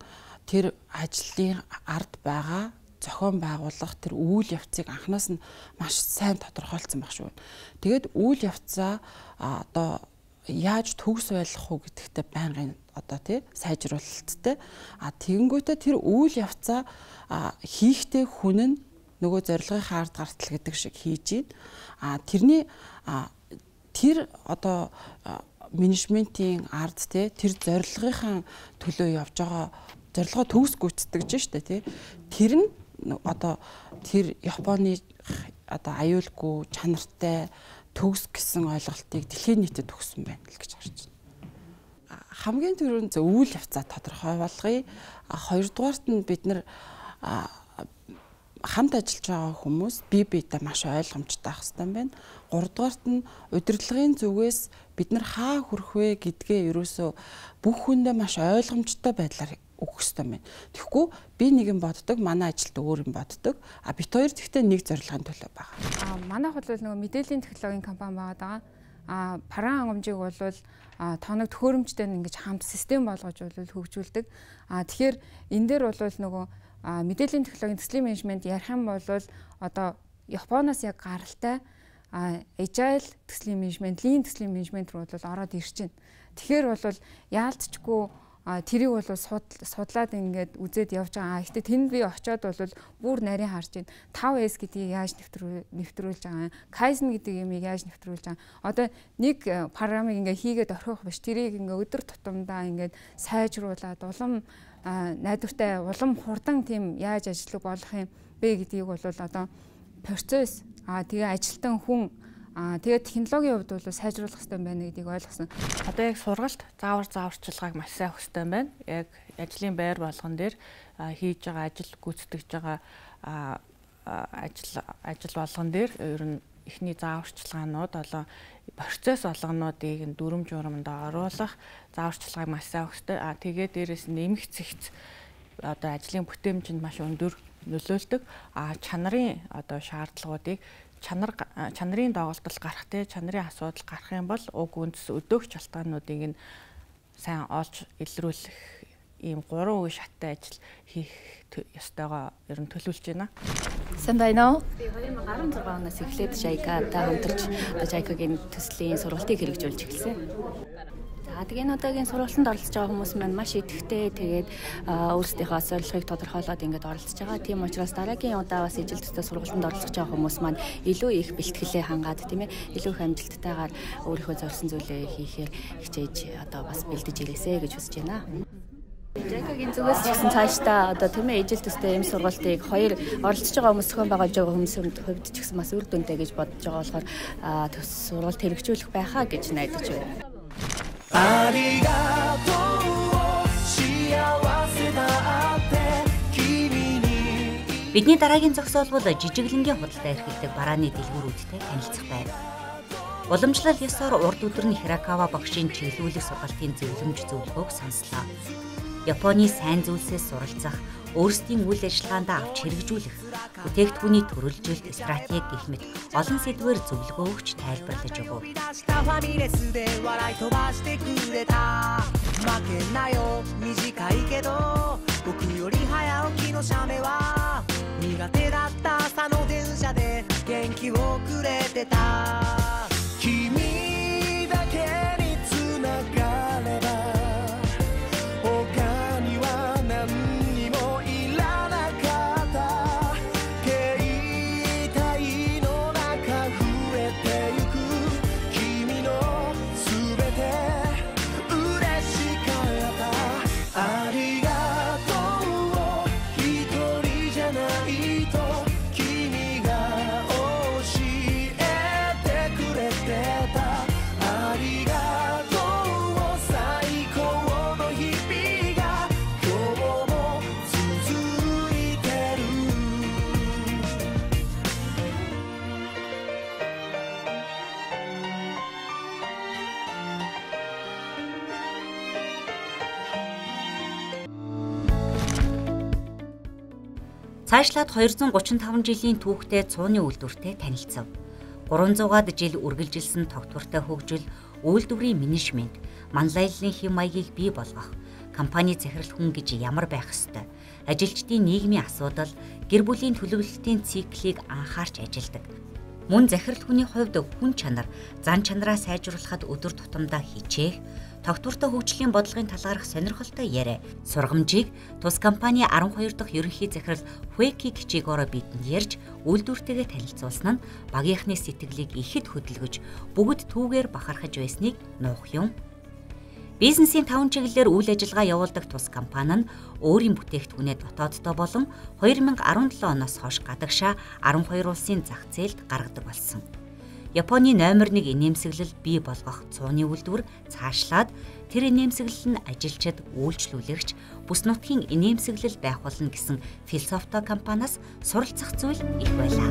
тэр ажлын ард байгаа зохион байгуулах тэр үйл явцыг анханаас нь маш сайн тодорхойлцсон баг шүү. Тэгээд үйл явцаа одоо яаж төгс байлгах уу гэдэгтээ байнгын одоо тий сайжруулалттай. Тэгэнгүүтээ тэр үйл явцаа хийхдээ хүн нь нөгөө зорилгынхаа ард гартал гэдэг шиг хийж байна. Тэрний тэр одоо менежментийн ард тий тэр зорилгынхаа төлөө явж байгаа зорилгоо төгс гүйцэтгэж штэ тий. Тэр нь одоо тэр Японы одоо аюулгүй чанартай төгс гэсэн ойлголтыг дэлхийн нийтэд өгсөн байна л гэж харж байна. Хамгийн түрүүнд үйл явцаа тодорхой болгоё. Хоёрдугаарт нь бид нар хамт ажиллаж байгаа хүмүүс бие биедээ маш ойлгомжтой байх хэрэгтэй байна. Гуравдугаарт нь удирдлагын зүгээс бид нар хаа хүрэх вэ гэдгээ ерөөсөө бүх хүндээ маш ойлгомжтой байдлаар өгөх хэрэгтэй байна. Тэгэхгүй би нэг юм боддог, манай ажилт өөр юм боддог. Бид хоёр тэгтээ нэг зорилгын төлөө байгаа. Манайх бол нөгөө мэдээллийн технологийн компани байгаа. Паран хангамжийг бол тоног төхөөрөмжтэй ингэж хамт систем болгож хөгжүүлдэг. Тэгэхээр энэ дээр бол нөгөө мэдээллийн технологийн төслийн менежмент ярих юм бол одоо Японоос яг гаралтай agile төслийн менежмент, lean төслийн менежмент руу бол ороод ирж байна. Тэгэхээр бол яалтчгүй тэрийг бол судлаад ингээд үзээд явж байгаа. Гэхдээ тэнд би очиод бол бүр нарийн харж байна. 5S гэдгийг яаж нэвтрүүлж байгаа, Kaizen гэдэг юмыг яаж нэвтрүүлж байгаа. Одоо нэг програмыг ингээд хийгээд орхих биш. Тэрийг ингээд өдөр тутамдаа ингээд сайжруулад улам найдвартай, улам хурдан тийм яаж ажиллах болох юм бэ гэдгийг бол одоо процесс тэгээ ажилтан хүн тэгээд технологийн хувьд бол сайжруулах хэрэгтэй байна гэдгийг ойлгосон. Одоо яг сургалт зааварчилгааг маш сайн өгөх хэрэгтэй байна. Яг ажлын байр болгон дээр хийж байгаа ажил гүйцэтгэж байгаа ажил болгон дээр ер нь эхний зааварчилгаанууд болоо процесс болгонуудыг дүрм журамд оруулах зааварчилгааг маш сайн өгөх хэрэгтэй. Тэгээд дээрээс нэмэх зэгц одоо ажлын бүтээмжинд маш өндөр нөлөөлдөг. Чанарын одоо шаардлагуудыг чанарын доголдол гарах те чанарын асуудал гарах юм бол уг үндэс өдөөгч шалтгаануудыг нь сайн олж илрүүлэх ийм 3 үе шаттай ажил хийх ёстойгоо ер нь төлөвлөж байна. Сайн байна уу? Би 2016 оноос эхлээд JICA-тай хамтарч JICA-гийн төслийн сургалтыг хэрэгжүүлж эхэлсэн. Тэгээ энэ удаагийн сургалтанд оролцож байгаа хүмүүс маань маш идэвхтэй тэгээд өөрсдийнхөө зорилгыг тодорхойлоод ингээд оролцож байгаа. Тийм учраас дараагийн удаа бас ижил төстэй сургалтанд оролцож байгаа хүмүүс маань илүү их бэлтгэлээ хангаад тийм ээ илүү их амжилттайгаар өөрийнхөө зорьсон зүйлээ хийхээр хичээж одоо бас бэлдэж ирээсэй гэж хүсэж байна. JICA-гийн зүгээс ч гэсэн цаашдаа одоо тийм ээ ижил төстэй юм сургалтыг хоёр оролцож байгаа хүмүүс зохион байгуулж байгаа хүмүүсийн хувьд ч гэсэн бас үр дүнтэй гэж бодож байгаа болохоор сургалт хэрэгжүүлэх байхаа гэж найдаж байна. Бидний дараагийн зогсоол бол жижиглэнгийн худалдаа эрхэлдэг барааны дэлгүүрүүдтэй танилцах байна. Уламжлал ёсоор урд өдөр нь Хиракава багшийн чиглүүлэх сургалтын зөвлөмж зөвлөгөөг сонслоо. Японы сайн зүйлсээс суралцах, өөрсдийн үйл ажиллагаандаа авч хэрэгжүүлэх, бүтээгдэхүүний төрөлжилт, стратеги гэх мэт олон сэдвээр зөвлөгөө өгч тайлбарлаж өгөв. Цаашлаад 235 жилийн түүхтэй цууны үйлдвэртэй танилцав. 300-аад жил үргэлжилсэн тогтвортой хөгжил, үйлдвэрийн менежмент, манлайллын хэм маягийг бий болгох, компани захирал хүн гэж ямар байх ёстой, ажилчдын нийгмийн асуудал, гэр бүлийн төлөвлөлтийн циклийг анхаарч ажилладаг. Мөн захирал хүний хувьд хүн чанар, зан чанараа сайжруулахад өдөр тутамдаа хичээх, тогтвортой хөгжлийн бодлогын талаарх сонирхолтой яриа. Сургамжийг тус компани 12 дахь ерөнхий захирал Хуэки Кичигоро бидэнд ярьж, үйлдвэртэйгээ танилцуулсан нь багийнхны сэтгэлийг ихэд хөдөлгөж, бүгд түүгээр бахархаж байсныг нуух юм. Бизнесийн 5 чиглэлээр үйл ажиллагаа явуулдаг тус компани нь өөрийн бүтээгдэхүүнээ дотооддоо болон 2017 оноос хойш гадагшаа 12 улсын зах зээлд гаргадаг болсон. Японы номер 1 инээмсэглэл бий болгох цууны үйлдвэр цаашлаад тэр инээмсэглэл нь ажилчид, үйлчлүүлэгч, бүс нутгийн инээмсэглэл байх болно гэсэн философитой компаниас суралцах зүйл их байлаа.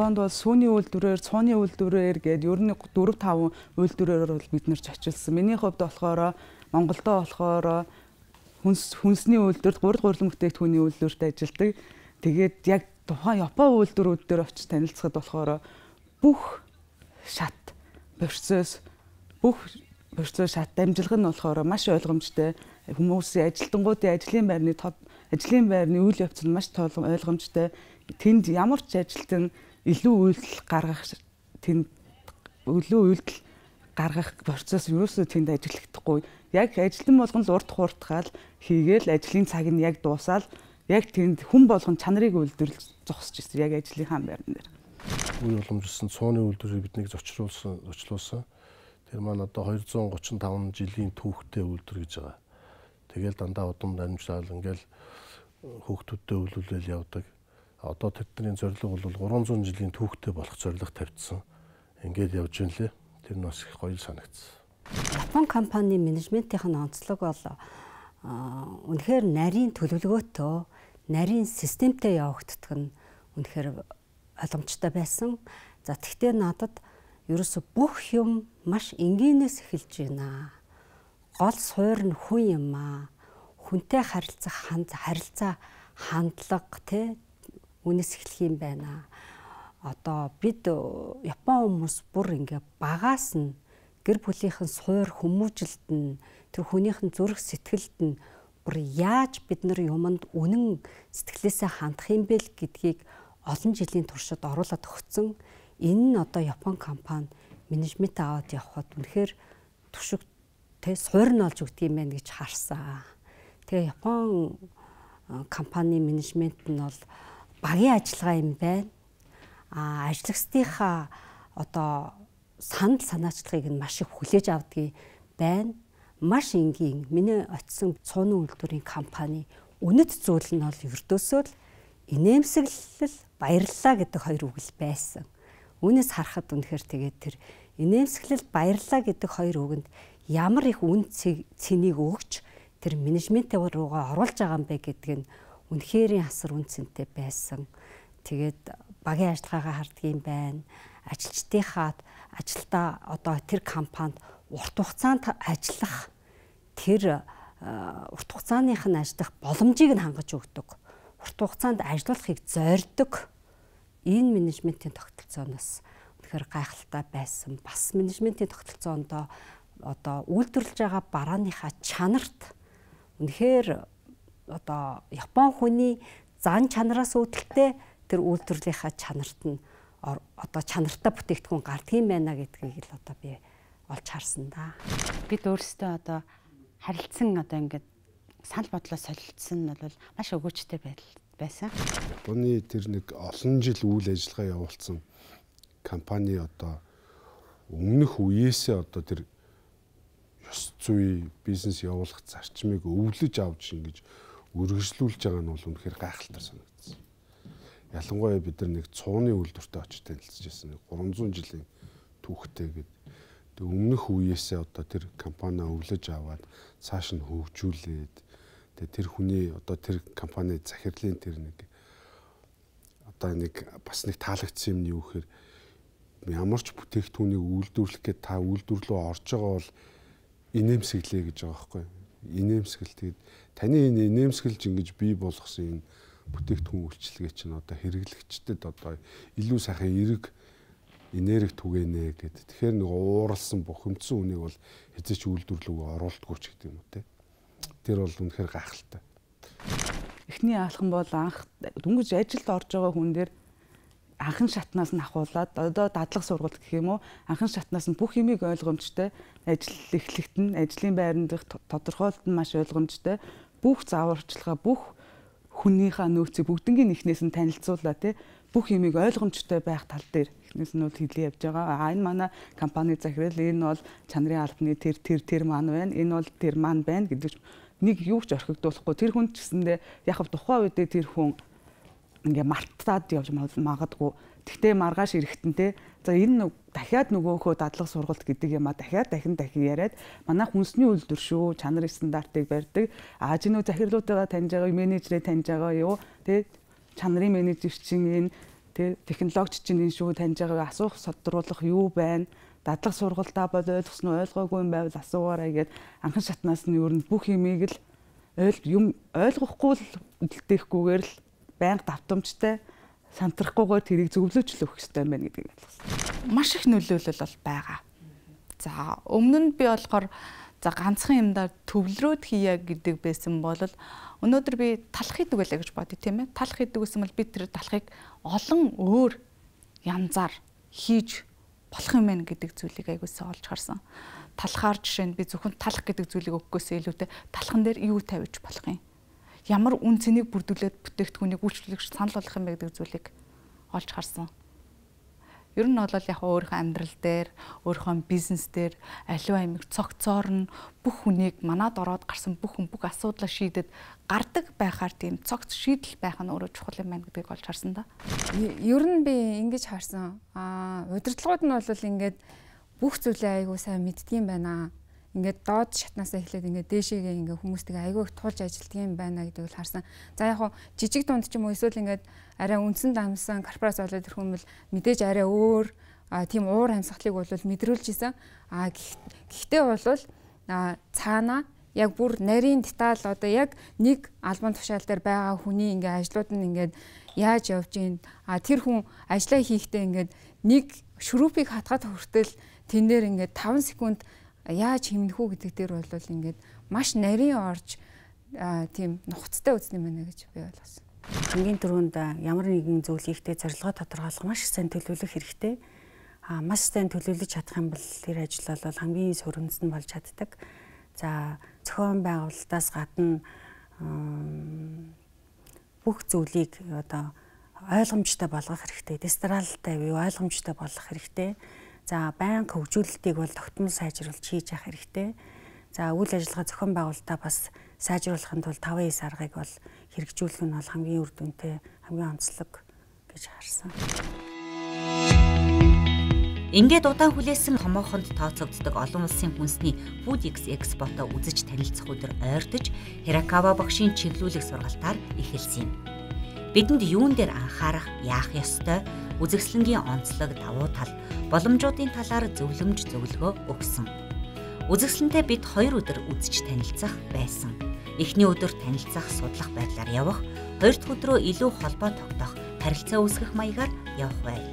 Монголоонд бол сүүний үйлдвэрээр, цууны үйлдвэрээр гээд ер нь 4-5 үйлдвэрээр бол бид нэр зочилсан. Миний хувьд болохоор Монголдо болохоор хүнсний үйлдвэрт 3 гурилан бүтээгдэхүүний үйлдвэрт ажилладаг. Тэгээд яг тухайн Япон үйлдвэрүүд дээр очиж танилцахад болохоор бүх шат процесс шат дамжлага нь болохоор маш ойлгомжтой. Хүмүүсийн ажилтнуудын ажлын байрны үйл явц нь маш ойлгомжтой. Тэнд ямар ч ажилтан илүү үйлдэл гаргах процесс юусоо тэнд ажиллагдахгүй. Яг ажилтан болгон л урт хууртгаал хийгээл ажлын цаг нь яг дуусаал яг тэнд хүн болгон чанарыг үйлдвэрлэж зогсож ирсэн. Яг ажлынхаа байран дээр. Үйл уламжлсан цууны үйлдвэрийг биднийг зочлуулсан. Тэр маань одоо 235 жилийн түүхтэй үйлдвэр гэж байгаа. Тэгэл дандаа удам дамжлал ингээл хүүхдүүдтэй өвлүүлэл явдаг. Одоо тэдний зорилго бол 300 жилийн түүхтэй болох зорилго тавьдсан. Ингээд явж байна лээ. Тэр нь бас их гоё санагдсан. Япон компани менежментийн онцлог бол үнэхээр нарийн төлөвлөгөөтэй, нарийн системтэй явагддаг нь үнэхээр ойлгомжтой байсан. За тэгтээ надад ерөөсө бүх юм маш энгийнээс эхэлж байна. Гол суур нь хүн юм аа. Хүнтэй харилцаа хандлага тий үнээс эхлэх юм байна. Одоо бид Япон хүмүүс бүр ингээ багаас нь гэр бүлийнхэн суур хүмүүжилт нь тэр хүнийхэн зүрх сэтгэлд нь бүр яаж бид нар юмд үнэн сэтгэлээсээ хандах юм бэ гэдгийг олон жилийн туршид оруулаад өгсөн. Энэ нь одоо Япон компани менежмент аваад явхад үнэхээр түшиг тэ суур нь олж өгдөг юм байна гэж харсан. Тэгээ Япон компани менежмент нь бол багийн ажиллагаа юм байна. Ажлагчдынхаа одоо санал санаачлагыг нь маш их хүлээж авдаг байна. Маш энгийн миний очисон цууны үйлдвэрийн компани үнэт зүйл нь бол ердөөсөө л инээмсэглэл баярлалаа гэдэг хоёр үг л байсан. Үүнээс харахад үнэхээр тэгээд тэр инээмсэглэл баярлалаа гэдэг хоёр үгэнд ямар их үн цэнийг өгч тэр менежментээ руугаа оруулж байгаа юм бэ гэдэг нь үнэхээр асар үн цэнтэй байсан. Тэгээд багийн ажиллагаагаа харддаг юм байна. Ажилчдынхаа ажилдаа одоо тэр компанид урт хугацаанд ажиллах тэр урт хугацааных нь ажиллах боломжийг нь хангаж өгдөг. Урт хугацаанд ажиллахыг зорддог. Энэ менежментийн тогтолцооноос үнэхээр гайхалтай байсан. Бас менежментийн тогтолцоонд одоо үйлдвэрлэж байгаа барааныхаа чанарт үнэхээр одоо Япон хүний зан чанараас үүдэлтэй тэр үйлдвэрлэлийнхаа чанарт нь одоо чанартай бүтээгдэхүүн гардаг юм байна гэдгийг л одоо би олж харсан да. Бид өөрсдөө одоо харилцсан одоо ингээд санал бодлоо солилцсон нь бол маш өгөөжтэй байсан. Японы тэр нэг олон жил үйл ажиллагаа явуулсан компани одоо өмнөх үеэсээ одоо тэр ёс зүй бизнес явуулах зарчмыг өвлөж авч ингэж үргэлжлүүлж байгаа нь бол үнэхээр гайхалтай санагдсан. Ялангуяа бид нар нэг цууны үйлдвэртэй очиж танилцж байсан. 300 жилийн түүхтэй гэдэг. Тэг өмнөх үеэсээ одоо тэр компани өвлөж аваад цааш нь хөгжүүлээд тэр хүний одоо тэр компани захирлын тэр нэг одоо нэг бас нэг таалагдсан юм нь юу гэхээр ямар ч бүтээгдэхүүнийг үйлдвэрлэх гээд та үйлдвэрлэлөө орж байгаа бол инээмсэглэе гэж байгаа байхгүй. Инээмсэгэл тэгээд таны энэ инээмсэглж ингэж бий болгосон энэ бүтээгдэхүүн үйлчилгээ чинь одоо хэрэглэгчдэд одоо илүү сайхан эрг энерги түгэнэ гэдэг. Тэгэхээр нэг ууралсан бухимдсан үнийг бол хэзээ ч үйлдвэрлэлөө оруулдаггүй ч гэдэг юм уу те. Тэр бол үнэхээр гайхалтай. Эхний алхам бол анх дөнгөж ажилд орж байгаа хүн дээр анхан шатнаас нь ахуулаад одоо дадлаг сургалт гэх юм уу анхан шатнаас нь бүх юмыг ойлгомжтой ажил эхлэхэд нь ажлын байранд тодорхойлолт нь маш ойлгомжтой бүх зааварчилгаа бүх хүнийхээ нөөцийг бүгднгийн эхнээс нь танилцуулаа тий бүх юмыг ойлгомжтой байх тал дээр эхнээс нь бол хэлээ явж байгаа. Энэ манай компани захирал энэ бол чанарын албаны тэр маань байна. Энэ бол тэр маань байна гэдэг нэг юу ч орхигдуулахгүй тэр хүн ч гэсэндээ яг в тухайн үедээ тэр хүн ингээ мартаад явж магадгүй. Тэгтээ маргааш ирэхтэн те за энэ дахиад нөгөөхөө дадлаг сургалт гэдэг юм а дахин яриад манай хүнсний үйлдвэр шүү чанарын стандартыг барьдаг. Жинөө захирлуудаа таньж байгаа менежерээ таньж байгаа юу те чанарын менежер чинь энэ тий технологич чинь энэ шүү таньж байгааг асуух содруулах юу байна? Дадлаг сургалтаа бол ойлгосон нь ойлгоогүй юм байвал асуугаарай гэд анхан шатнаас нь ер нь бүх юмыг л ойлгохгүй л үлдэхгүйгээр л байнга давтамжтай сантрахгүйгээр тэрийг зөвлөж өгөх хэрэгтэй байна гэдгийг ойлгосон. Маш их нөлөөлөл бол байгаа. За өмнө нь би болохоор за ганцхан юмдаа төвлөрөөд хийя гэдэг байсан бол өнөөдөр би талах хийдэг байлаа гэж бодъё тийм ээ. Талах хийдэг гэсэн бол би тэр талахыг олон өөр янзаар хийж болох юм байна гэдэг зүйлийг аягуулсан олж харсан. Талахаар жишээ нь би зөвхөн талах гэдэг зүйлийг өгөхөөсөө илүүтэй талхан дээр юу тавьж болох юм. Ямар үн цэнийг бүрдүүлээд бүтээгдэхүүнийг үйлчлүүлэгч санал болгох юм бэ гэдэг зүйлийг олж харсан. Ер нь бол яг өөрийнхөө амьдрал дээр, өөрийнхөө бизнес дээр аливаа юмыг цогцоор нь бүх хүнийг манад ороод гарсан бүх хүн бүх асуудлаа шийдэд гардаг байхаар тийм цогц шийдэл байх нь өөрөө чухал юм байна гэдгийг олж харсан да. Ер нь би ингэж харсан. Удирдлагууд нь бол ингээд бүх зүйлээ айгуу сайн мэддгийм байна. Ингээд доод шатнаасаа эхлээд ингээд дээшээгээ ингээд хүмүүстэйгээ айгүй их тулж ажилтдаг юм байна гэдгийг л харсан. За яг хуу жижиг дунд ч юм уу эсвэл ингээд арай үндсэн дамсан корпорац болоод ирэх юм бол мэдээж арай өөр тийм уур амьсгалыг бол мэдрүүлж исэн. Гэхдээ бол цаана яг бүр нарийн деталь одоо яг нэг албан тушаал дээр байгаа хүний ингээд ажлууд нь ингээд яаж явж ийн тэр хүн ажлаа хийхдээ ингээд нэг шүрүүпийг хатгаад хүртэл тэн дээр ингээд 5 секунд яаж хэмнэх үү гэдэг дээр бол ингээд маш нарийн орж тийм нухацтай үзнэ юм байна гэж би ойлгосон. Хамгийн түрүүнд ямар нэгэн зөвлөгөөтэй зорилгоо тодорхойлох маш сайн төлөвлөх хэрэгтэй. Маш сайн төлөвлөж чадах юм бол тэр ажил бол хамгийн сөрөмс нь болж чаддаг. За зохион байгуулалтаас гадна бүх зүйлийг одоо ойлгомжтой болгох хэрэгтэй. Дистралтай бий ойлгомжтой болгох хэрэгтэй. За банк хөгжүүлэлтийг бол тогтмол сайжруулж хийж явах хэрэгтэй. За үйл ажиллагаа зохион байгуулалтаа бас сайжруулахын тулд 5-9 аргыг бол хэрэгжүүлэх нь бол хамгийн үр дүнтэй, хамгийн онцлог гэж харсан. Ингээд удаан хүлээсэн томоохонд тооцогддог олон улсын хүнсний Foodix Expo-то үзэж танилцах өдөр ойртож Хиракава багшийн чиглүүлэг сургалтаар эхэлсэн юм. Бидэнд юун дээр анхаарах, яах ёстой, үзэсгэлэнгийн онцлог, давуу тал, боломжуудын талаар зөвлөмж зөвлөгөө өгсөн. Үзэсгэлэнтэй бид 2 өдөр үзэж танилцах байсан. Эхний өдөр танилцах, судлах байдлаар явах, хоёр дахь өдрөө илүү холбоо тогтоох, харилцаа үүсгэх маягаар явах байв.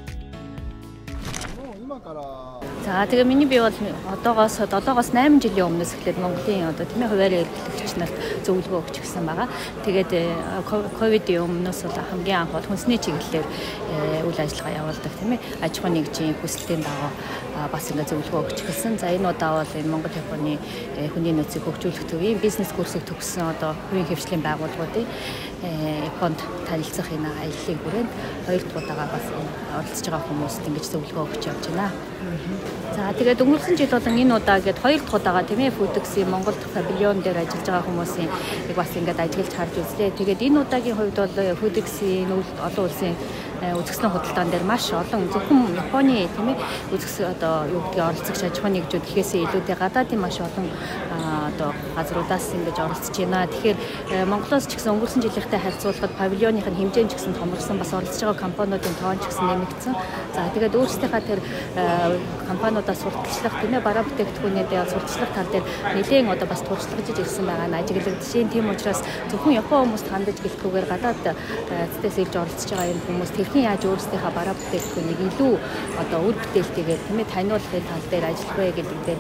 За тэгээ миний бие бол одоогоос 7-8 жилийн өмнөөс эхлээд Монголын одоо тийм ээ хуваарь эрхлэгч нарт зөвлөгөө өгч гисэн байгаа. Тэгээд ковидын өмнөөс бол хамгийн анх бол хүнсний чиглэлээр үйл ажиллагаа явуулдаг тийм ээ. Аж ахуйн нэгжийн хүсэлтийн дагуу бас ингээ зөвлөгөө өгч гисэн. За энэ удаа бол энэ Монгол Японы хүний нөөцийг хөгжүүлэх төвийн бизнес курсыг төгссөн одоо хувийн хвшлийн байгууллагуудын Японд танилцах энэ аяллаа хүрээнд 2 дахь удаага бас оролцож байгаа хүмүүст ингэж зөвлөгөө өгч явж байна. За тэгээд өнгөрсөн жил болон энэ удаа гээд 2 дахь удаага тийм ээ Foodix-ийн Монгол дахь павильон дээр ажиллаж байгаа хүмүүсийн бас ингээд ажиглаж харж үзлээ. Тэгээд энэ удаагийн хувьд бол Foodix-ийн олон улсын үзэсгэлэн худалдаан дээр маш олон зөвхөн Японы тийм ээ үзэсгэлэн одоо юу гэдгийг оролцогч аж ахуйн нэгжүүд гэхээсээ илүүтэй гадаадын маш олон одоо газруудаас ингэж оролцож байна. Тэгэхээр Монголоос ч гэсэн өнгөрсөн жилийнхтэй харьцуулахад павильоных нь хэмжээ ч гэсэн томорсон, бас оролцож байгаа компаниудын тоон ч гэсэн нэмэгдсэн. За тэгээд өөрсдийнхээ тэр компаниудаас сурталчлах тийм ээ бараа бүтээгдэхүүнээ сурталчлах тал дээр нэлээд одоо бас туршлагаж ирсэн байгаа нь ажиглагдчихээн. Тийм учраас зөвхөн Япон хүмүүст хандаж гэлтгүүгээр гадаад эцэс ирж оролцож байгаа юм хүмүүс хэрхэн яаж өөрсдийнхээ бараа бүтээгдэхүүнийг илүү одоо үр бүтээлтэйгээр тийм ээ таниулахын тал дээр ажиллах вэ гэдэг дээр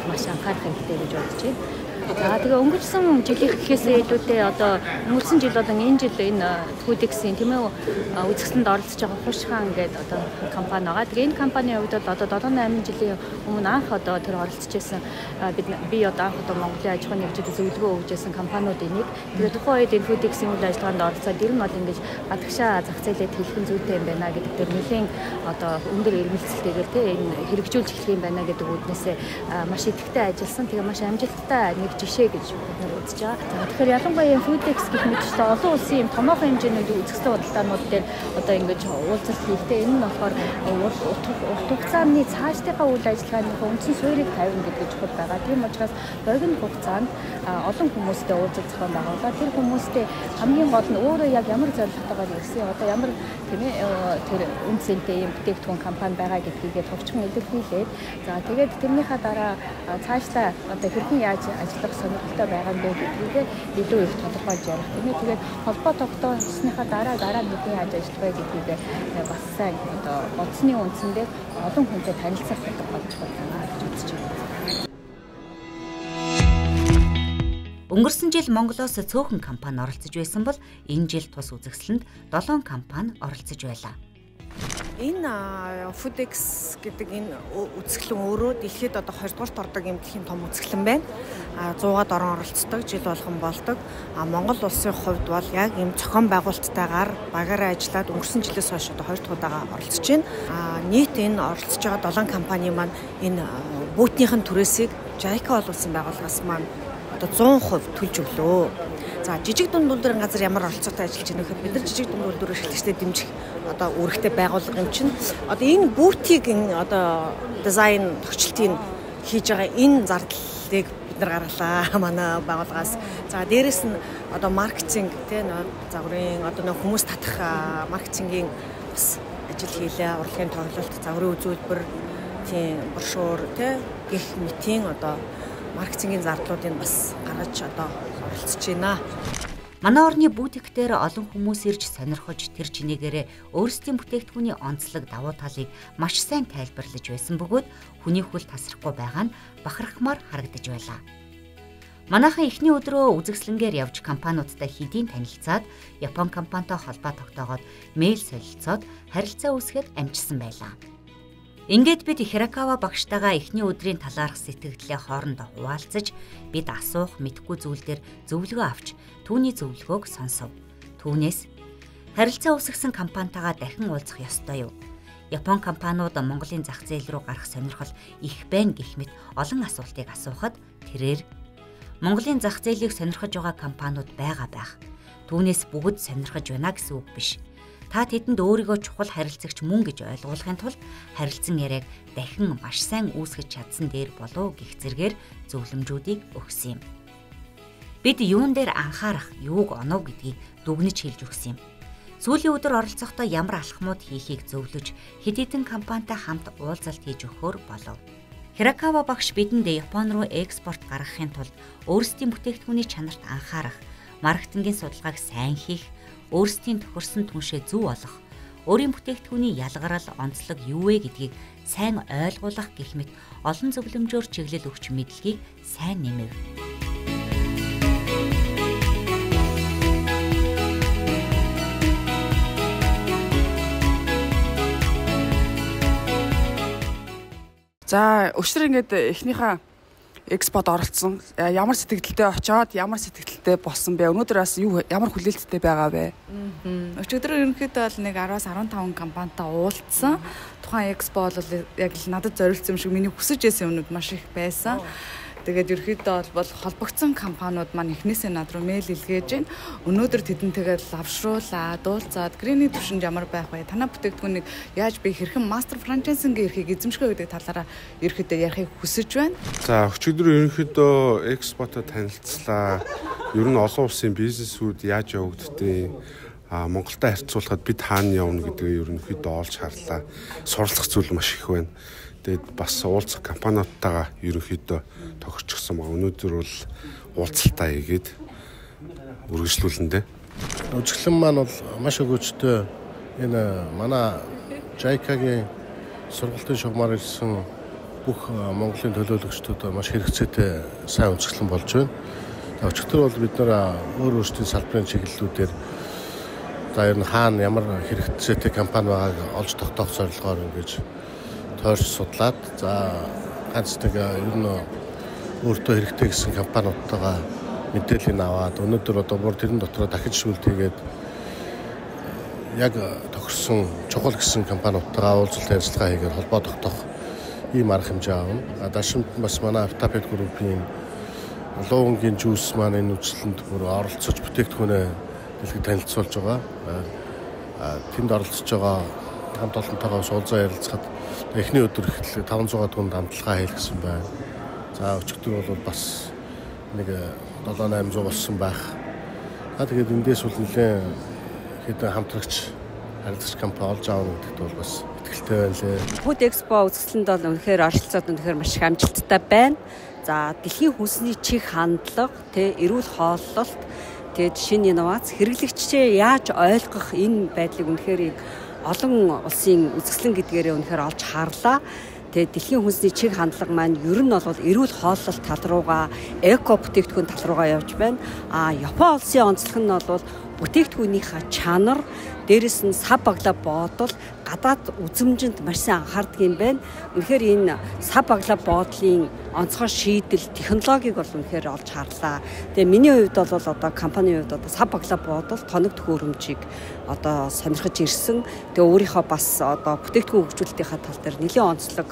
маш анхаарах хэрэгтэй гэж бодож байна. За тэгээ өнгөрсөн жилийн гэхээсээ илүүтэй одоо өнгөрсөн жил болон энэ жил энэ Foodix-ийн тийм ээ үзэсгэлэнд оролцож байгаа Хушхан гэдэг одоо компани байгаа. Тэгээ энэ компанийн хувьд бол одоо 7-8 жилийн өмнө анх одоо тэр оролцож байсан би одоо анх одоо Монголын аж ахуйн нэгжид зөвлөгөө өгж байсан компаниудын нэг. Тэгээ тухайн үед энэ Foodix-ийн үйл ажиллагаанд оролцоод ер нь бол ингэж гадагшаа зах зээлээ төлөхөн зүйтэй юм байна гэдэг дээр нэлийн одоо өндөр ирмэлцэлтэйгээр тийм энэ хэрэгжүүлж эхлэх юм байна гэдэг үднээсээ маш идэвхтэй ажилласан. Тэгээ маш амжилттай нэг жишээ гэж үзэж байгаа. Тэгэхээр ялангуяа Foodex гэх мэтчтэй олон улсын юм томоохон хэмжээний үзэсгэлэн худалдаанууд дээр одоо ингэж уулзалт хийхдээ энэ нь болохоор урт хугацааны цаашдынхаа үйл ажиллагааны үндсэн суурийг тавина гэдэг чухал байгаа. Тийм учраас богино хугацаанд олон хүмүүстэй уулзах зохион байгуулаад тэр хүмүүстэй хамгийн гол нь өөрөө яг ямар зорилготойгоор ирсэн одоо ямар тэр үнцэнтэй юм бүтээгдэхүүн компани байгаа гэдгийг товчхон илэрхийлээд за тэгээд тэрнийхээ дараа цаашдаа одоо хэрхэн яаж ажиллах сонирхолтой байгаа нь гэдгийг илүү их тодорхойлж ярих тийм ээ. Тэгээд холбоо тогтоосныхаа дараа нь хэдийн яаж ажиллах вэ гэдгийг бас сайн одоо бодсны үндсэндээ олон хүнтэй танилцах гэдэг болж байна гэж үзэж байна. Өнгөрсөн жил Монголоос цөөхөн компани оролцож байсан бол энэ жил тус үзэсгэлэнд 7 компани оролцож байлаа. Энэ Foodex гэдэг энэ үзэсгэлэн өөрөө дэлхийд одоо 20 дугаарт ордог юм дэлхийн том үзэсгэлэн байна. 100-аад орон оролцдог, жил болгон болдог. Монгол улсын хувьд бол яг ийм зохион байгуулалттайгаар багаараа ажиллаад өнгөрсөн жилээс хойш одоо 2 дахь удаага оролцож байна. Нийт энэ оролцож байгаа 7 компани маань энэ бүүтнийхэн түрээсийг JICA олуулсан байгууллагаас маань одоо 100% төлж өглөө. За жижиг дунд үйлдвэрийн газар ямар оролцоотой ажиллаж байна вэ гэхээр бид нар жижиг дунд үйлдвэр эрхлэгчдэд дэмжих одоо үүрэгтэй байгууллага юм чинь одоо энэ бүүтийг одоо дизайн төгсөлтийг хийж байгаа энэ зардлыг бид нар гаргалаа манай байгууллагаас. За дээрэс нь одоо маркетинг тийм загварын одоо нөх хүмүүс татах маркетингийн бас ажил хийлээ. Урлагийн тоглолт, загварын үзүүлбэр, тийм брошюр тийм гэх мэтийн одоо маркетингийн зардлуудыг бас гаргаж одоо оролцож байна. Манай орны бутиктээр олон хүмүүс ирж сонирхож тэр чинээгээрээ өөрсдийн бүтээгдэхүүний онцлог давуу талыг маш сайн тайлбарлаж байсан бөгөөд хүний хөл тасрахгүй байгаа нь бахархмаар харагдаж байлаа. Манайхан эхний өдрөө үзэсгэлэнгээр явж компаниудтай хэдийн танилцаад Япон компанитай холбоо тогтоогоод мэйл солилцоод харилцаа үүсгээд амжсан байлаа. Ингээд бид Хиракава багштайгаа эхний өдрийн талаарх сэтгэгдлээ хоорондоо хуваалцаж бид асуух мэдхгүй зүйлдер зөвлөгөө авч түүний зөвлөгөөг сонсов. Түүнээс харилцаа үүсгэсэн компанитайгаа дахин уулзах ёстой юу? Япон компаниуд Монголын зах зээл рүү гарах сонирхол их байна гэх мэт олон асуултыг асуухад тэрээр Монголын зах зээлийг сонирхож байгаа компаниуд байгаа байх. Түүнээс бүгд сонирхож байна гэсэн үг биш. Та тэдэнд өөрийгөө чухал харилцагч мөн гэж ойлгуулахын тулд харилцан яриаг дахин маш сайн үүсгэж чадсан дээр болов гэх зэргээр зөвлөмжүүдийг өгсөн юм. Бид юун дээр анхаарах, юуг онов гэдгийг дүгнэж хэлж өгсөн юм. Сүүлийн өдөр оролцохдоо ямар алхмууд хийхийг зөвлөж хэд хэдэн компанитай хамт уулзалт хийж өгөхөөр болов. Хиракава багш бидэнд Япон руу экспорт гаргахын тулд өөрсдийн бүтээгдэхүүний чанарт анхаарах, маркетингийн судалгааг сайн хийх, өөрсдийн тохирсон түншээ зөв олох, өөрийн бүтээгдэхүүний ялгарал, онцлог юу вэ гэдгийг сайн ойлгуулах гэх мэт олон зөвлөмжөөр чиглэл өгч мэдлэгийг сайн нэмэв. За өчтөр ингээд эхнийхээ экспорт оролцсон. Ямар сэтгэлдээ очоод ямар сэтгэлдээ болсон бэ? Өнөөдөр бас ямар хүлээлттэй байгаа вэ? Өчигдөр ерөнхийдөө бол нэг 10-аас 15 компанитай уулзсан. Тухайн экспо бол яг л надад зориулсан юм шиг миний хүсэж байсан юмнууд маш их байсан. Тэгээд ерөнхийдөө бол холбогдсон компаниуд маань эхнээсээ над руу мэйл илгээж байна. Өнөөдөр тэдэнтэйгээ лавшруулаад, уулзаад грeening төвшөнд ямар байх вэ? Танай бүтээгдэхүүнийг яаж би хэрхэн мастер франчайзингийн эрхийг эзэмших вэ гэдэг талаараа ерөнхийдөө ярихыг хүсэж байна. За өчигдөр ерөнхийдөө экспортод танилцлаа. Ер нь олон улсын бизнесүүд яаж явагддгийг Монголтой харьцуулахад бид хаана явна гэдгийг ерөнхийдөө олж харлаа. Сурлах зүйл маш их байна. Тэгээд бас уулзах компаниудтайгаа ерөнхийдөө тохирчихсан ба өнөөдөр бол уулзалтаа хийгээд үргэлжлүүлэндээ. Үзэсгэлэн маань бол маш өгөөжтэй энэ манай JICA-гийн сургалтын шугамар ирсэн бүх Монголын төлөөлөгчдүүд маш хэрэгцээтэй сайн үзэсгэлэн болж байна. Өчигдөр бол бид нэр өөрсдийн салбарын чиглэлүүдээр за ер нь хаана ямар хэрэгцээтэй компани байгааг олж тогтоох зорилгоор ингэж тойрч судлаад за ганц нэг ер нь өөртөө хэрэгтэй гэсэн компаниудтайгаа мэдээллийг аваад өнөөдөр одоо бүр тэрэн дотроо дахиж шүүлт хийгээд яг тохирсон чухал гэсэн компаниудтайгаа уулзалт ярилцлага хийгээд холбоо тогтоох ийм арга хэмжээ аавна. Дашимт бас манай Автопед группийн луунгийн жуус маань энэ үйлчлэнд бүр оролцож бүтээгдэхүүнээ дэлхийд танилцуулж байгаа. Тэнд оролцож байгаа хамт олонтойгоо уулзаа ярилцахад эхний өдөр ихтэл 500 хүнд хамтлагаа хийлгэсэн байна. За өчигдөр бол бас нэг 7-800 болсон байх. Тэгээд эндээс бол нэлээд хэдэн хамтрагч харилцагч компани олж аавна гэдэгт бол бас итгэлтэй байна лээ. Food Expo үзэсгэлэнд бол үнэхээр оролцоод үнэхээр маш их амжилттай байна. За дэлхийн хүнсний чиг хандлага, эрүүл хооллолт, тэгээд шинэ инновац хэрэглэгчдээ яаж ойлгох энэ байдлыг үнэхээр олон улсын үзэсгэлэн гэдгээрээ үнэхээр олж харлаа. Тэгээд дэлхийн хүнсний чиг хандлага маань ер нь бол эрүүл хооллолт тал руугаа, эко бүтээгдэхүүн тал руугаа явж байна. Япон улсын онцлог нь бол бүтээгдэхүүнийхээ чанар, дээрэс нь сав баглаа бодол, гадаад үзмжинд маш сайн анхаардаг юм байна. Үнэхээр энэ сав баглаа бодлын онцгой шийдэл, технологиг бол үнэхээр олж харлаа. Тэгээ миний хувьд бол одоо компанийн хувьд одоо сав баглаа бодол, тоног төхөөрөмжийг одоо сонирхож ирсэн. Тэгээ өөрийнхөө бас одоо бүтээгдэхүүн хөгжүүлэлтийн тал дээр нэлээд онцлог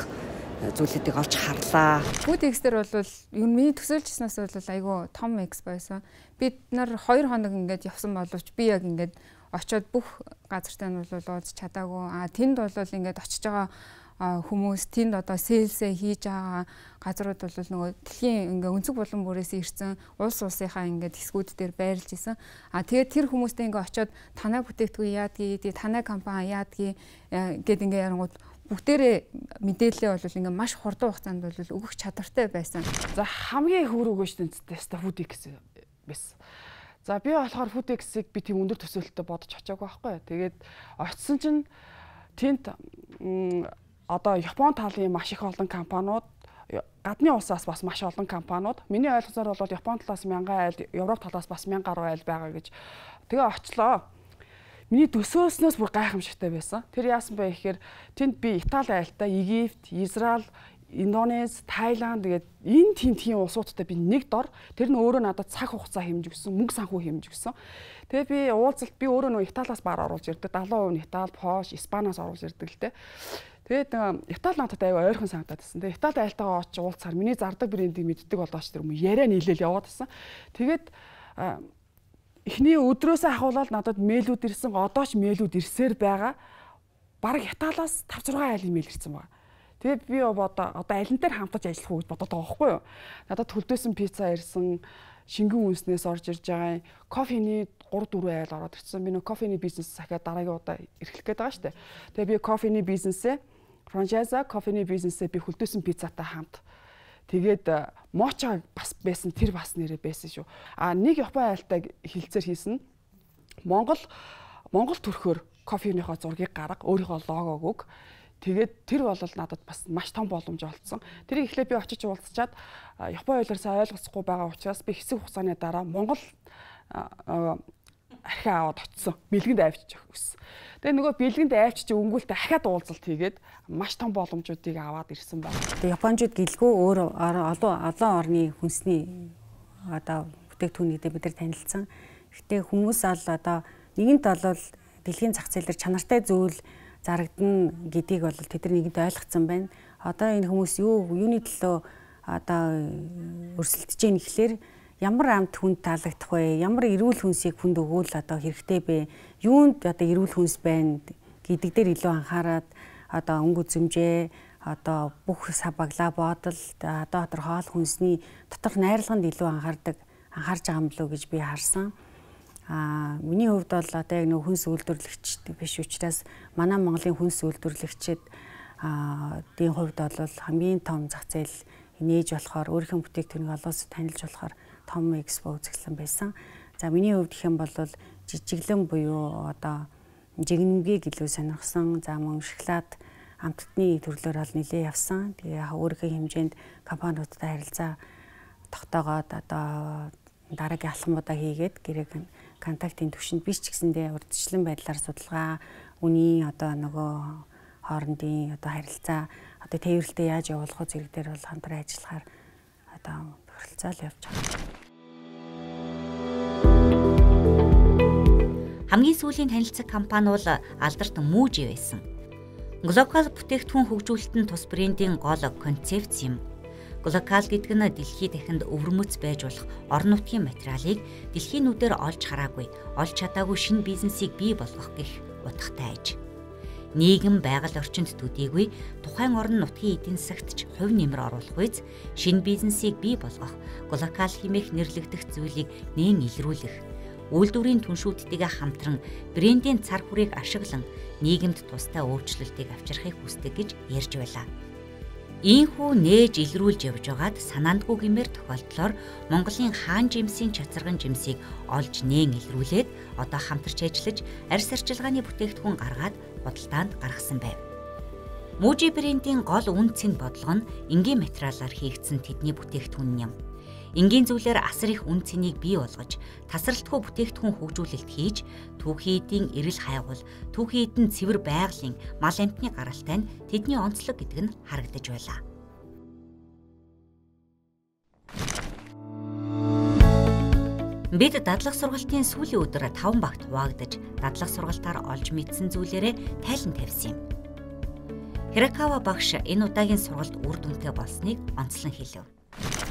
зүйлүүдийг олж харлаа. Food Expo дээр бол ер нь миний төсөөлжсэнээс бол айгүй том экспо байсан. Бид нар 2 хоног ингээд явсан боловч би яг ингээд очиод бүх газартай нь бол уулз чадаагүй. Тэнд бол ингээд очиж байгаа хүмүүс тэнд одоо сейлсээ хийж байгаа газрууд бол нөгөө дэлхийн ингээ өнцөг булан бүрээс ирсэн улс улсынхаа ингээ хэсгүүд дээр байрлж исэн. Тэгээд тэр хүмүүстэй ингээ очиод танай бүтээгдэхүүн яадгийг, танай компани яадгийг гэд ингээ ярангууд бүгдээрээ мэдээлэлээ бол ингээ маш хурдан хугацаанд бол өгөх чадвартай байсан. За хамгийн хөрөөгөөч тэнцтэй Food Expo байсан. За би болохоор Food Expo-ыг би тийм өндөр төсөөлөлтөд бодож очиагүй байхгүй. Тэгээд очисон чинь тэнд одоо Япон талын маш их олон компаниуд, гадны улсаас бас маш олон компаниуд, миний ойлгосоор бол Япон талаас 1000 айл, Европ талаас бас 1000 гаруй айл байгаа гэж. Тэгээ очлоо. Миний төсөөлснөөс бүр гайхамшигтай байсан. Тэр яасан бэ гэхээр тэнд би Итали айлтай, Египт, Израиль, Индонез, Тайланд тэгээд энэ тийм улсуудтай би нэг дор. Тэр нь өөрөө надад цаг хугацаа хэмж өгсөн, мөнгө санхүү хэмж өгсөн. Тэгээ би уулзалт би өөрөө нөө Италиас бар оруулж ирдэг. 70% Итали, Польш, Испаниас оруулж ирдэг л те. Тэгээд Итали надад аяга ойрхон санагдаад байсан. Тэгээд Итали айлтайгаа очиж уулзахаар миний зардаг брендийг мэддэг болооч тэр юм яриа нийлээл яваад байсан. Тэгээд эхний өдрөөсөө ахуулаад надад мэйлүүд ирсэн, одоо ч мэйлүүд ирсээр байгаа. Бараг Италиас 5-6 айлын мэйл ирсэн байгаа. Тэгээд би одоо алин дээр хамтаж ажиллах уу гэж бодоод байгаа байхгүй юу. Надад хөлдөөсөн пицца ирсэн, шингэн үнснээс орж ирж байгаа. Кофений 3-4 айл ороод ирсэн. Би нөө кофений бизнес дахиад дараагийн удаа эрхлэх гээд байгаа шүү дээ. Тэгээд би кофений бизнесээ франчайза кофений бизнесээ би хөлдөөсөн пиццатай хамт. Тэгээд моча бас байсан, тэр бас нэрээ байсан шүү. Нэг Япон айлтай хилцээр хийсэн. Монгол төрхөөр кофенийхоо зургийг гарга, өөрийнхөө логог өг. Тэгээд тэр бол надад бас маш том боломж олцсон. Тэрийг эхлээд би очиж уулзчаад Япон ойлоорсоо ойлгохгүй байгаа учраас би хэсэг хугацааны дараа Монгол архи аваад очсон. Бэлгэнд авчиж өгсөн. Тэгээ нөгөө бэлгэнд авчиж өнгөлт дахиад уулзалт хийгээд маш том боломжуудыг аваад ирсэн байна. Япончууд гэлгүй өөр олон орны хүнсний одоо бүтээгдэхүүнүүдээ бид нар танилцсан. Гэхдээ хүмүүс одоо нэгэнт бол дэлхийн зах зээл дээр чанартай зүйл зарагдана гэдгийг бол тэд нар нэгэнт ойлгоцсон байна. Одоо энэ хүмүүс юуны төлөө одоо өрсөлдөж ийн гэхлээр ямар амт хүнд таалагдах вэ? Ямар эрүүл хүнсийг хүнд өгвөл одоо хэрэгтэй бэ? Юунд одоо эрүүл хүнс байна гэдэг дээр илүү анхаарад одоо өнгө үзэмжээ, одоо бүх сав баглаа бодол, одоо хоол хүнсний дотор найрлаганд илүү анхаарж байгаа юм болов уу гэж би харсан. Миний хувьд бол одоо яг нэг хүнс үйлдвэрлэгч биш учраас манай Монголын хүнс үйлдвэрлэгчид дийн хувьд бол хамгийн том зах зээл нээж болохоор өөрийнхөө бүтээгдэхүүнийг олон улсад танилж болохоор том экспо үзэсгэлэн байсан. За миний хувьд гэх юм бол жижиглэн буюу одоо жигнэмгийг илүү сонирхсан. За мөн шоколад амттны төрлөөр бол нэлээд явсан. Тэгээ яг өөрийнхөө хэмжээнд компаниудтай харилцаа тогтоогоод одоо дараагийн алхмуудаа хийгээд гэрэг контактын түвшинд биш ч гэсэндээ урьдчилан байдлаар судалгаа, үнийн одоо нөгөө хоорондын одоо харилцаа, одоо тээвэрлэлтэд яаж явуулах вэ зэрэг дээр бол хамтран ажиллахаар одоо тохиролцоол явж байгаа. Хамгийн сүүлийн танилцаг компани бол алдарт Muji байсан. Глобал бүтээгдэхүүн хөгжүүлэлтэн тус брендийн гол концепц юм. Глокал гэдэг нь дэлхийд дахинд өвөрмөц байж болох орон нутгийн материалыг дэлхийн нүдээр олж хараагүй, олж чадаагүй шинэ бизнесийг бий болгох гэх утгатай аж. Нийгэм байгаль орчинд төдийгүй тухайн орон нутгийн эдийн засагт ч хувь нэмэр оруулах үйс шинэ бизнесийг бий болгох, глокал хэмээх нэрлэгдэх зүйлийг нээн илрүүлэх, үйлдвэрийн түншүүдтэйгээ хамтран брендийн цар хүрээг ашиглан нийгэмд тустай өөрчлөлтийг авчрахыг хүсдэг гэж ярьж байлаа. Ийхүү нээж илрүүлж явж байгаад санаандгүй гэмээр тохиолдлоор Монголын хаан жимсийн чацарган жимсийг олж нээн илрүүлээд одоо хамтарч ажиллаж арьс арчилгааны бүтээгдэхүүн гаргаад худалдаанд гаргасан байв. Мужи брендийн гол үнцийн бодлого нь энгийн материалаар хийгдсэн тэдний бүтээгдэхүүн юм. Энгийн зүйлээр асар их үн цэнийг бий болгож, тасралтгүй бүтээгдэхүүн хөгжүүлэлт хийж, түүхийн эдийн эрэл хайгуул, түүхийн эдийн цэвэр байгалийн мал амтны гаралтай нь тэдний онцлог гэдэг нь харагдаж байлаа. Бид дадлаг сургалтын сүүлийн өдөр 5 багт хуваагдаж, дадлаг сургалтаар олж мэдсэн зүйлээрээ тайлан тавьсан юм. Хиракава багш энэ удаагийн сургалт үр дүнтэй болсныг онцлон хэлв.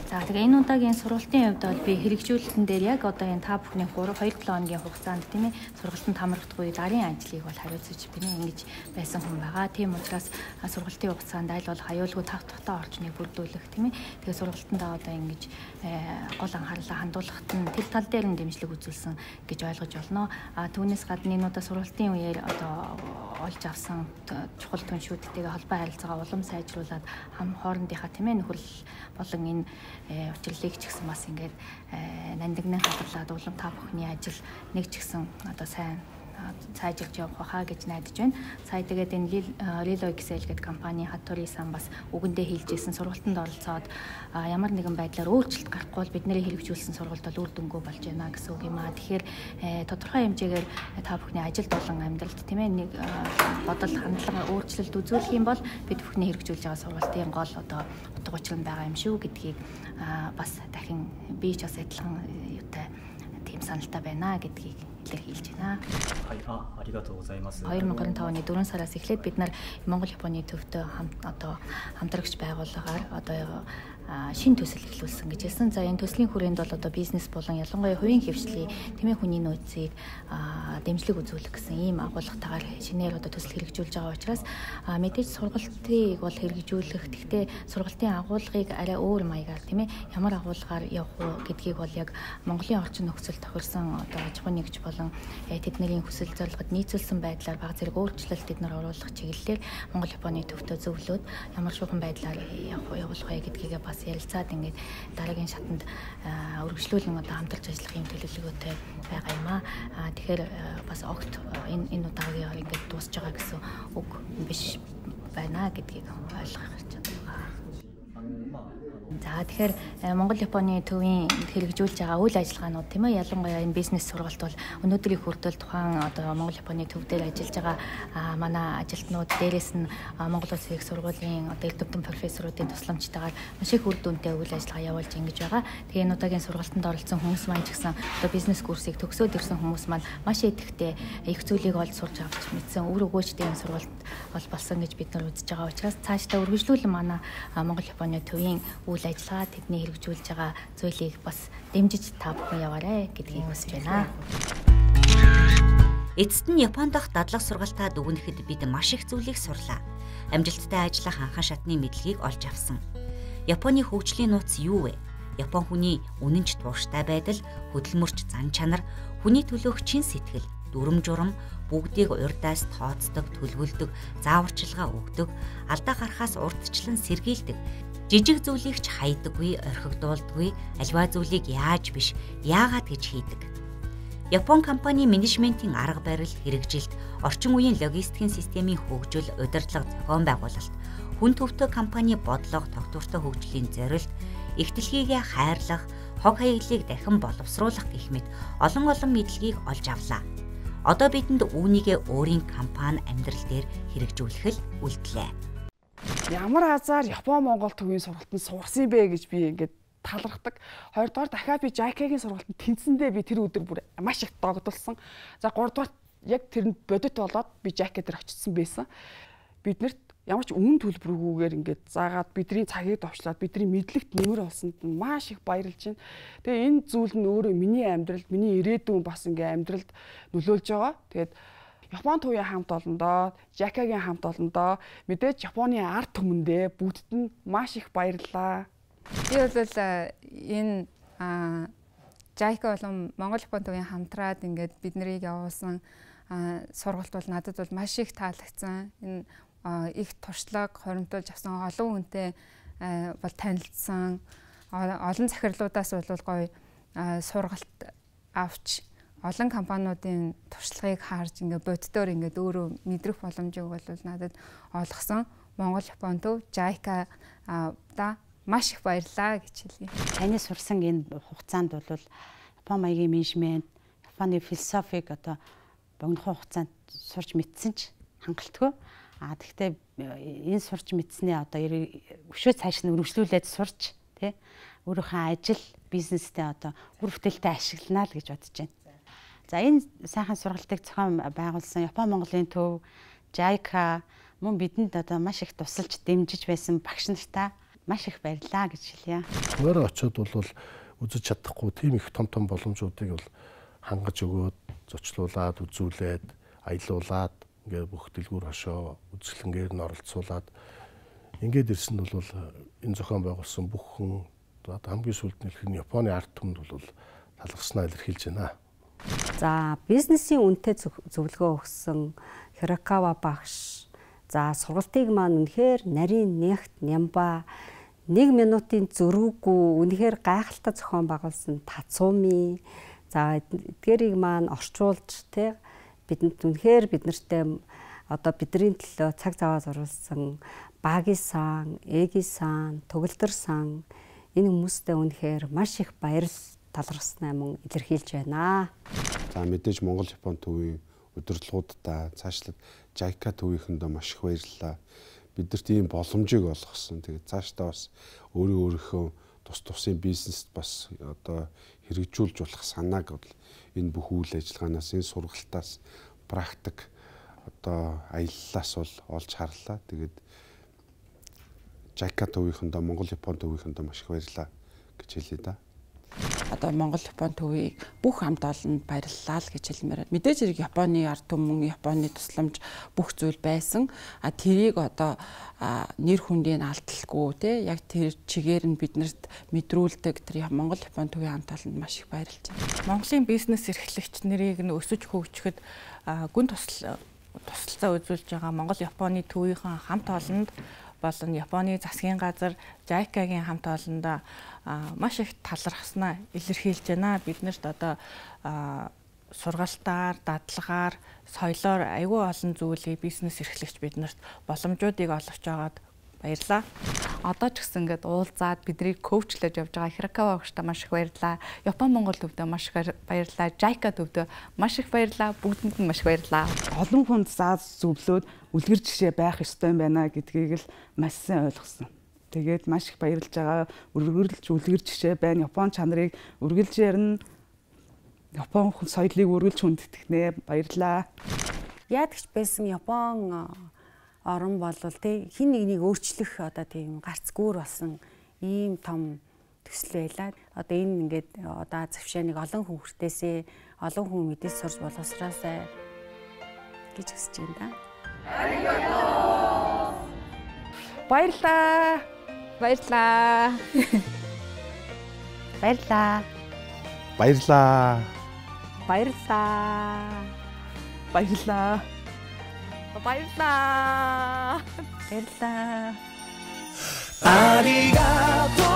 За тэгээ энэ удаагийн сургалтын хувьд бол би хэрэгжүүлэлтэн дээр яг одоо энэ та бүхний 2-7 хоногийн хугацаанд тийм ээ сургалтанд хамрагдахгүй гарын ажлыг бол хариуцж би ингэж байсан хүн байгаа. Тийм учраас сургалтын хугацаанд аль бол аюулгүй тав тухтай орчныг бүрдүүлэх тийм ээ. Тэгээ сургалтандаа одоо ингэж гол анхаарлаа хандуулахад нь тэл тал дээр нь дэмжлэг үзүүлсэн гэж ойлгож болно. Түүнээс гадна энэ удаа сургалтын үеэр одоо олж авсан чухал түншүүдтэйгээ холбоо харилцаагаа улам сайжруулад хоорондынхаа тийм ээ нөхөрлөл болон энэ учирлыг ч гэсэн бас ингээд нандингийн хадгалаад улам та бүхний ажил нэг ч гэсэн одоо сайн сайжирч явах байхаа гэж найдаж байна. Сая тэгээд энэ Lilo Excel гэдэг компани Хатури-сан бас үгэндээ хэлжсэн сургалтанд оролцоод ямар нэгэн байдлаар өөрчлөлт гарахгүй бол бидний хэрэгжүүлсэн сургалт бол үр дүнгүй болж байна гэсэн үг юм аа. Тэгэхээр тодорхой хэмжээгээр та бүхний ажилд болон амьдралд тийм ээ нэг бодол хандлага өөрчлөлт үзүүлэх юм бол бид бүхний хэрэгжүүлж байгаа сургалтын гол одоо утга учир нь байгаа юм шүү гэдгийг бас дахин би ч бас адилхан юутай тийм саналтай байна гэдгийг илэрхийлж байна. 2005 оны 4 сараас эхлээд бид нар Монгол Японы төвтэй хамтрагч байгууллагаар одоо шин төсөл эхлүүлсэн гэж хэлсэн. За энэ төслийн хүрээнд бол одоо бизнес болон ялангуяа хувийн хвшлийн тэмээ хүний нөөцийг дэмжлэг үзүүлэх гэсэн ийм агуулгатайгаар шинээр одоо төсөл хэрэгжүүлж байгаа учраас мэдээж сургалтыг бол хэрэгжүүлэх. Гэхдээ сургалтын агуулгыг арай өөр маягаар тийм ээ ямар агуулгаар явах уу гэдгийг бол яг Монголын орчин нөхцөл тохирсон одоо аж ахуйн нэгж болон тэдний хүсэл зорилгод нийцүүлсэн байдлаар баг зэрэг өөрчлөлт бид нар оруулах чиглэлээр Монгол Японы төвтэй зөвлөд ямар шугам байдлаар явуулах вэ гэдгийг бас ярилцаад ингээд дараагийн шатанд өргөжлүүлэн одоо хамтарч ажиллах юм төлөвлөгөөтэй байгаа юм аа. Тэгэхээр бас огт энэ удаагийн ингээд дуусж байгаа гэсэн үг биш байна гэдгийг ойлгох гэж байна. За тэгэхээр Монгол Японы төвийн хэрэгжүүлж байгаа үйл ажиллагаанууд тийм ээ ялангуяа энэ бизнес сургалт бол өнөөдрийн хүртэл тухайн одоо Монгол Японы төв дээр ажиллаж байгаа манай ажилтнууд дээрээс нь Монгол Улсын их сургуулийн одоо ил төвдөн профессоруудын тусламжтайгаар маш их үр дүнтэй үйл ажиллагаа явуулж ингэж байгаа. Тэгээ энэ удаагийн сургалтанд оролцсон хүмүүс маань ч гэсэн одоо бизнес курсыг төгсөөд ирсэн хүмүүс маань маш идэвхтэй их зүйлийг олж сурч авч мэдсэн үр өгөөжтэй энэ сургалт бол болсон гэж бид нар үзэж байгаа учраас цаашдаа үргэлжлүүлэн манай Монгол Японы төвийн үйл ажиллагаа тэдний хэрэгжүүлж байгаа зүйлийг бас дэмжиж та бүхэн яваарэ гэдгийг хүсэж байна. Эцэст нь Японд дахь дадлаг сургалтаа дүгнэхэд бид маш их зүйлийг сурлаа. Амжилттай ажиллах анхан шатны мэдлэгийг олж авсан. Японы хөгжлийн нууц юу вэ? Япон хүний үнэнч тууштай байдал, хөдөлмөрч зан чанар, хүний төлөөх чин сэтгэл, дүрм журам бүгдийг урдаас тооцдог, төлөвлөдөг, зааварчилгаа өгдөг, алдаа гарахаас урдчлан сэргийлдэг. Жижиг зүйлийг ч хайдаггүй, орхигдуулдаггүй, альва зүйлийг яаж биш, яагаад гэж хийдэг. Япон компани менежментийн арга барил, хэрэгжилт, орчин үеийн логистикийн системийн хөгжил, удирдлага, зохион байгуулалт, хүн төвтэй компани бодлого, тогтвортой хөгжлийн зорилт, их дэлхийгээ хайрлах, хог хаяглыг дахин боловсруулах гэх мэт олон мэдлэгийг олж авлаа. Одоо бидэнд үүнийгээ өөрийн компани амьдрал дээр хэрэгжүүлэх л үлдлээ. Ямар азар Япон Монгол төвийн сургалтанд сурсан бэ гэж би ингээд талархдаг. Хоёрдугаар дахиад би JICA-гийн сургалтанд тэнцэндээ би тэр өдөр бүр маш их догдолсон. За гуравдугаар яг тэрэнд бодит болоод би JICA дээр очсон байсан. Биднэрт ямар ч үнэн төлбөргүйгээр ингээд заагаад бидний цагийг товчлоод бидний мэдлэгт нэмэр олсонд нь маш их баярлж байна. Тэгээ энэ зүйл нь өөрөө миний амьдралд, миний ирээдүйн бас ингээд амьдралд нөлөөлж байгаа. Тэгээд Япон төвийн хамт олондоо, Жайкагийн хамт олондоо мэдээж Японы ард түмэндээ бүгдд нь маш их баярлалаа. Би бол энэ Жайка болон Монгол Япон төвийн хамтраад ингээд бид нарыг явуулсан сургалт бол надад бол маш их таалагдсан. Энэ их туршлага хоримтуулж авсан олон хүнтэй бол танилцсан. Олон захирлуудаас бол гоё сургалт авч олон компаниудын туршлагыг харж ингээд боддоор ингээд өөрөө мэдрэх боломжийг бол надад олгосон. Монгол Япон төв Жайка да маш их баярлалаа гэж хэлье. Таны сурсан энэ хугацаанд бол Япон маягийн менежмент, Японы философиг одоо богино хугацаанд сурч мэдсэн ч хангалтгүй. Тэгэхдээ энэ сурч мэдснээ одоо өшөө цааш нь өргөжлүүлээд сурч тий өөрийнхөө ажил бизнестэй одоо үр бүтээлтэй ашиглана л гэж бодож байна. За энэ сайхан сургалтыг зохион байгуулсан Япон Монголын төв, Жайка мөн бидэнд одоо маш их тусалж дэмжиж байсан багш нартаа маш их баярлалаа гэж хэлье. Өөрөө очиод бол үзэж чадахгүй тийм их том боломжуудыг бол хангаж өгөөд зочлуулад, үзүүлээд, аялуулад ингээд бүх дэлгүүр хошоо үзэсгэлэнгээр нь оролцуулаад ингээд ирсэн нь бол энэ зохион байгуулсан бүх хүн хамгийн сүүлд нь Японы ард түмэнд бол талархснаа илэрхийлж байна. За бизнесийн үнэтэй зөвлөгөө өгсөн Хирокава багш. За сургалтыг маань үнэхээр нарийн нэгт нямба 1 минутын зөрүүгүй үнэхээр гайхалтай зохион байгуулсан Тацуми. За эдгээрийг маань орчуулж тий бидэнд үнэхээр биднэртэй одоо бидний төлөө цаг зав зурулсан Баги-сан, Эги-сан, Төгөлдөр-сан энэ хүмүүстээ үнэхээр маш их баярал талархсан юм илэрхийлж байна. За мэдээж Монгол Япон төвийн удирдлагуудаа цаашлаад Жайка төвийнхэндээ маш их баярлалаа. Бидэрт ийм боломжийг олгосон. Тэгээд цаашдаа бас өөрийнхөө тусын бизнест бас одоо хэрэгжүүлж болох санааг бол энэ бүх үйл ажиллагаанаас энэ сургалтаас практик одоо аяллаас бол олж харлаа. Тэгээд Жайка төвийнхөндөө Монгол Япон төвийнхөндөө маш их баярлалаа гэж хэлье да. Одоо Монгол Япон төвийг бүх хамт олонд баярлалаа л гэж хэлмээр. Мэдээж хэрэг Японы ард түмэн, Японы тусламж бүх зүйл байсан. Тэрийг одоо нэр хүндийг алдалгүй те яг тэр чигээр нь биднэрт мэдрүүлдэг тэр Монгол Япон төвийн хамт олонд маш их баярлж байна. Монголын бизнес эрхлэгч нарыг нь өсөж хөгжихэд гүн тусалцаа үзүүлж байгаа Монгол Японы төвийн хамт олонд болон Японы засгийн газар Жайкагийн хамт олондоо маш их талархснаа илэрхийлж байна. Биднэрт одоо сургалтаар, дадлагаар, соёлоор аюул олон зүйлийг бизнес эрхлэгч биднэрт боломжуудыг олгож байгаад баярлалаа. Одоо ч гэсэн ингээд уулзаад биднийг коучлаж явж байгаа Хирокава багштай маш их баярлалаа. Япон Монгол төвдөө маш их баярлалаа. Жайка төвдөө маш их баярлалаа. Бүгдэнд нь маш их баярлалаа. Олон хүнд заа зөвлөөд үлгэр жишээ байх ёстой юм байна гэдгийг л маш сайн ойлгосон. Тэгээд маш их баярлж байгаа. Үлгэр жишээ байна. Япон чанарыг үргэлж ярина. Япон соёлыг үргэлж хүндэтгэнэ. Баярлалаа. Яадагч байсан Япон орон бол тий хин нэгнийг өөрчлөх одоо тийм гарц гүүр болсон ийм том төсөл байлаа. Одоо энэ ингээд одоо завшааныг олон хүн хүртээсээ олон хүн мэдээс сурж боловсраасай гэж хүсэж байна да. Баярлалаа. Баярлалаа. Баярлалаа. Баярлалаа. Баярлалаа. Баярлалаа. Баярлалаа. Баярлалаа. 아리가또